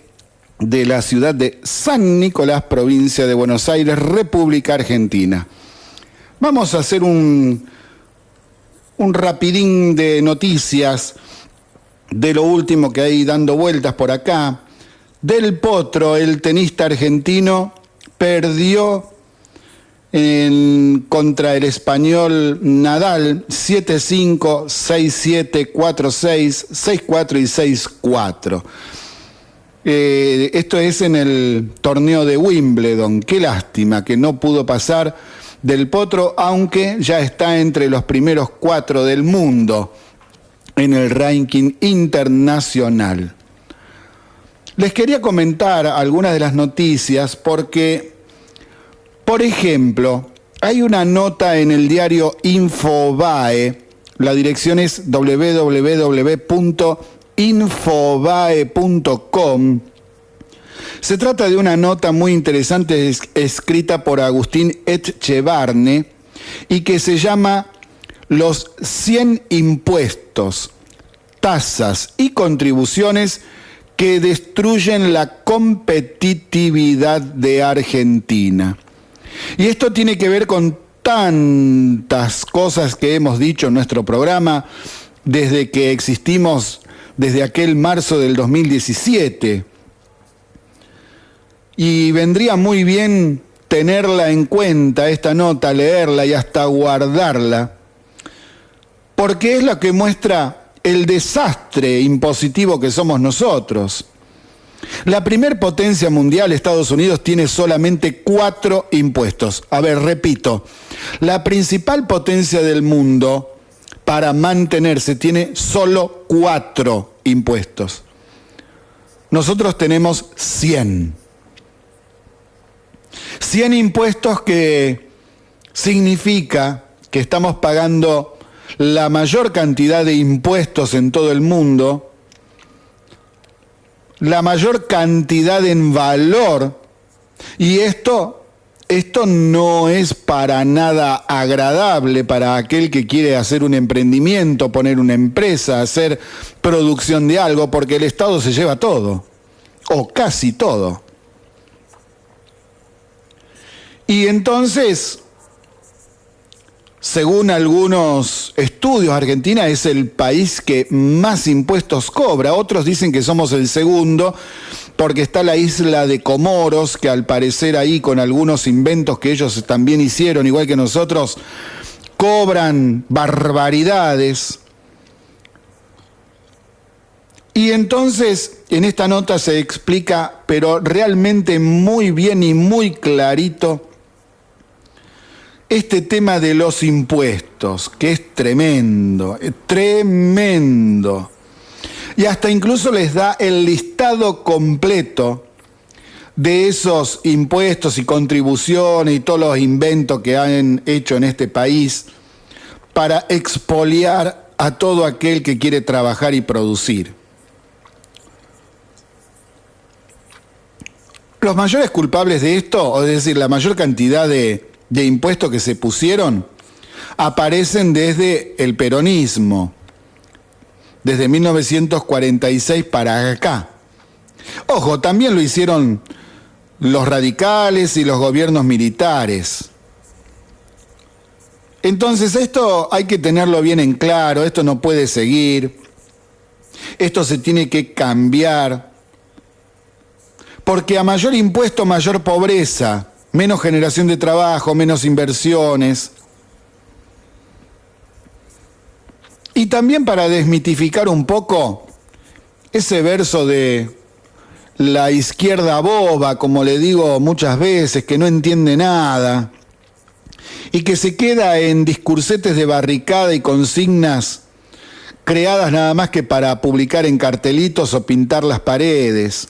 de la ciudad de San Nicolás, provincia de Buenos Aires, República Argentina. Vamos a hacer un rapidín de noticias de lo último que hay dando vueltas por acá. Del Potro, el tenista argentino, perdió contra el español Nadal 7-5, 6-7, 4-6, 6-4 y 6-4. Esto es en el torneo de Wimbledon. Qué lástima que no pudo pasar Del Potro, aunque ya está entre los primeros 4 del mundo en el ranking internacional. Les quería comentar algunas de las noticias porque Por ejemplo, hay una nota en el diario Infobae, la dirección es www.infobae.com. Se trata de una nota muy interesante escrita por Agustín Etchebarne y que se llama Los 100 impuestos, tasas y contribuciones que destruyen la competitividad de Argentina. Y esto tiene que ver con tantas cosas que hemos dicho en nuestro programa desde que existimos, desde aquel marzo del 2017. Y vendría muy bien tenerla en cuenta, esta nota, leerla y hasta guardarla, porque es la que muestra el desastre impositivo que somos nosotros. La primer potencia mundial, Estados Unidos, tiene solamente 4 impuestos. A ver, repito, la principal potencia del mundo, para mantenerse, tiene solo 4 impuestos. Nosotros tenemos 100. 100 impuestos que significa que estamos pagando la mayor cantidad de impuestos en todo el mundo, la mayor cantidad en valor, y esto no es para nada agradable para aquel que quiere hacer un emprendimiento, poner una empresa, hacer producción de algo, porque el Estado se lleva todo, o casi todo. Y entonces, según algunos estudios, Argentina es el país que más impuestos cobra. Otros dicen que somos el segundo, porque está la isla de Comoros, que al parecer ahí con algunos inventos que ellos también hicieron, igual que nosotros, cobran barbaridades. Y entonces en esta nota se explica, pero realmente muy bien y muy clarito, este tema de los impuestos, que es tremendo, tremendo. Y hasta incluso les da el listado completo de esos impuestos y contribuciones y todos los inventos que han hecho en este país para expoliar a todo aquel que quiere trabajar y producir. Los mayores culpables de esto, es decir, la mayor cantidad de impuestos que se pusieron, aparecen desde el peronismo, desde 1946 para acá. Ojo, también lo hicieron los radicales y los gobiernos militares. Entonces esto hay que tenerlo bien en claro, esto no puede seguir, esto se tiene que cambiar, porque a mayor impuesto, mayor pobreza, menos generación de trabajo, menos inversiones. Y también para desmitificar un poco ese verso de la izquierda boba, como le digo muchas veces, que no entiende nada y que se queda en discursetes de barricada y consignas creadas nada más que para publicar en cartelitos o pintar las paredes.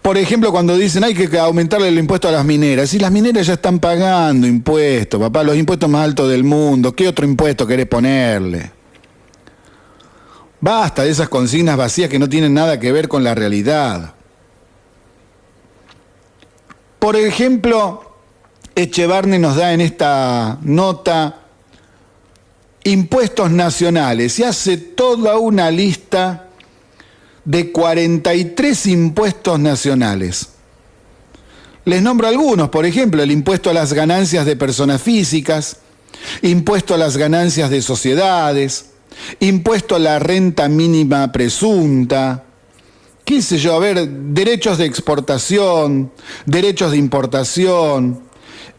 Por ejemplo, cuando dicen hay que aumentarle el impuesto a las mineras. Y las mineras ya están pagando impuestos, papá, los impuestos más altos del mundo. ¿Qué otro impuesto querés ponerle? Basta de esas consignas vacías que no tienen nada que ver con la realidad. Por ejemplo, Etchebarne nos da en esta nota impuestos nacionales y hace toda una lista de 43 impuestos nacionales. Les nombro algunos, por ejemplo, el impuesto a las ganancias de personas físicas, impuesto a las ganancias de sociedades, impuesto a la renta mínima presunta, qué sé yo, a ver, derechos de exportación, derechos de importación,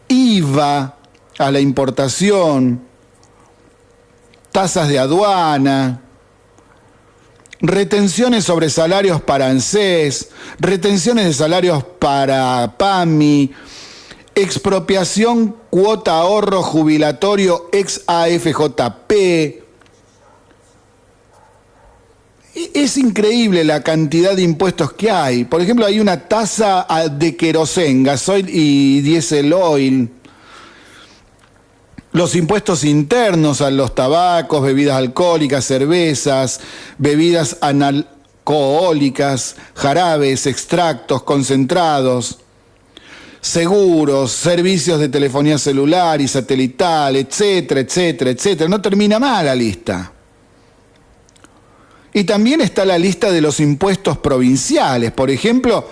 IVA a la importación, tasas de aduana, retenciones sobre salarios para ANSES, retenciones de salarios para PAMI, expropiación cuota ahorro jubilatorio ex AFJP. Es increíble la cantidad de impuestos que hay. Por ejemplo, hay una tasa de querosén, gasoil y diésel oil. Los impuestos internos a los tabacos, bebidas alcohólicas, cervezas, bebidas analcohólicas, jarabes, extractos, concentrados, seguros, servicios de telefonía celular y satelital, etcétera, etcétera, etcétera. No termina mal la lista. Y también está la lista de los impuestos provinciales, por ejemplo,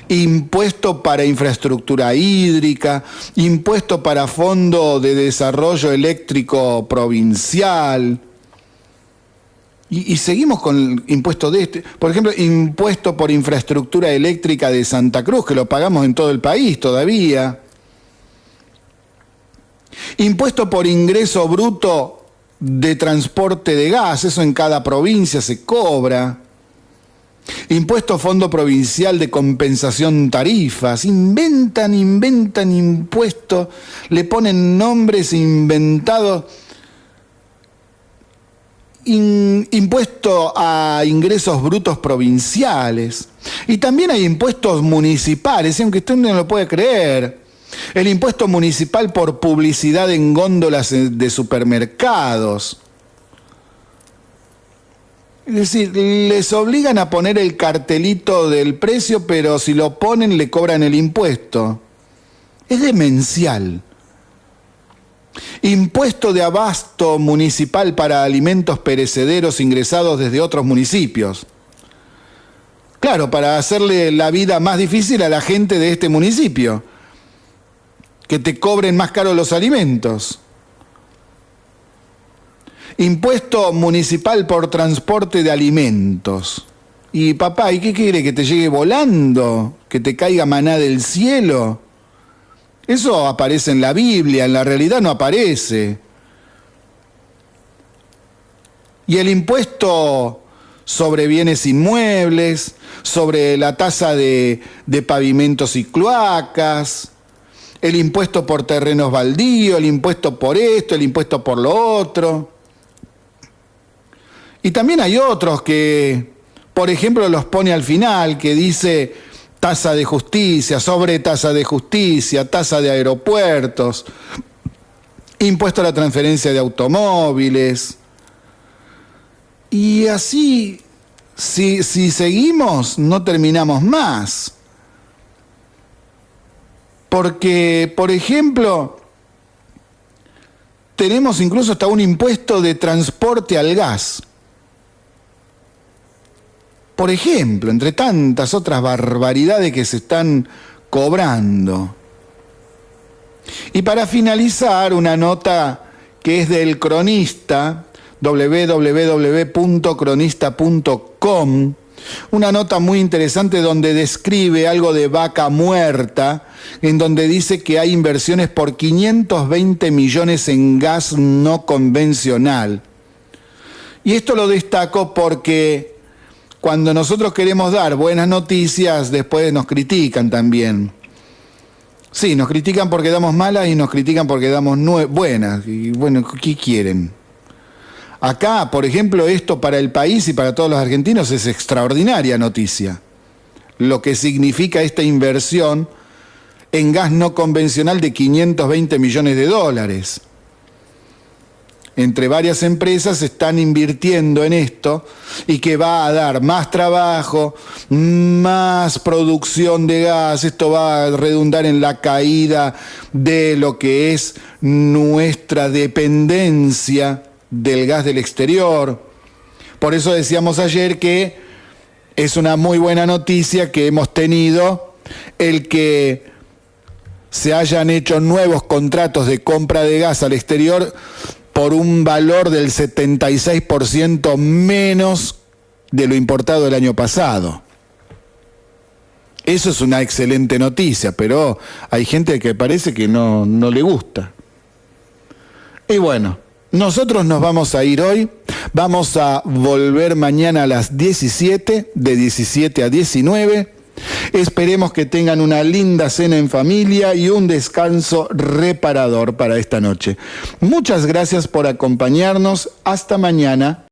impuesto para infraestructura hídrica, impuesto para Fondo de Desarrollo Eléctrico Provincial. Y seguimos con el impuesto de este, por ejemplo, impuesto por infraestructura eléctrica de Santa Cruz, que lo pagamos en todo el país todavía. Impuesto por ingreso bruto de transporte de gas, eso en cada provincia se cobra. Impuesto Fondo Provincial de Compensación Tarifas. Inventan impuestos, le ponen nombres inventados. Impuesto a ingresos brutos provinciales. Y también hay impuestos municipales, aunque usted no lo puede creer. El impuesto municipal por publicidad en góndolas de supermercados. Es decir, les obligan a poner el cartelito del precio, pero si lo ponen le cobran el impuesto. Es demencial. Impuesto de abasto municipal para alimentos perecederos ingresados desde otros municipios. Claro, para hacerle la vida más difícil a la gente de este municipio. Que te cobren más caro los alimentos. Impuesto municipal por transporte de alimentos. Y papá, ¿y qué quiere? ¿Que te llegue volando? ¿Que te caiga maná del cielo? Eso aparece en la Biblia, en la realidad no aparece. Y el impuesto sobre bienes inmuebles, sobre la tasa de pavimentos y cloacas, el impuesto por terrenos baldíos, el impuesto por esto, el impuesto por lo otro. Y también hay otros que, por ejemplo, los pone al final, que dice tasa de justicia, sobre tasa de justicia, tasa de aeropuertos, impuesto a la transferencia de automóviles. Y así, si seguimos, no terminamos más. Porque, por ejemplo, tenemos incluso hasta un impuesto de transporte al gas. Por ejemplo, entre tantas otras barbaridades que se están cobrando. Y para finalizar, una nota que es del Cronista, www.cronista.com, una nota muy interesante donde describe algo de Vaca Muerta, en donde dice que hay inversiones por 520 millones en gas no convencional. Y esto lo destaco porque cuando nosotros queremos dar buenas noticias, después nos critican también. Sí, nos critican porque damos malas y nos critican porque damos buenas. Y bueno, ¿qué quieren? Acá, por ejemplo, esto para el país y para todos los argentinos es extraordinaria noticia. Lo que significa esta inversión en gas no convencional de 520 millones de dólares. Entre varias empresas están invirtiendo en esto y que va a dar más trabajo, más producción de gas. Esto va a redundar en la caída de lo que es nuestra dependencia del gas del exterior. Por eso decíamos ayer que es una muy buena noticia que hemos tenido el que se hayan hecho nuevos contratos de compra de gas al exterior por un valor del 76% menos de lo importado el año pasado. Eso es una excelente noticia, pero hay gente que parece que no le gusta. Y bueno, nosotros nos vamos a ir hoy, vamos a volver mañana a las 17, de 17 a 19. Esperemos que tengan una linda cena en familia y un descanso reparador para esta noche. Muchas gracias por acompañarnos. Hasta mañana.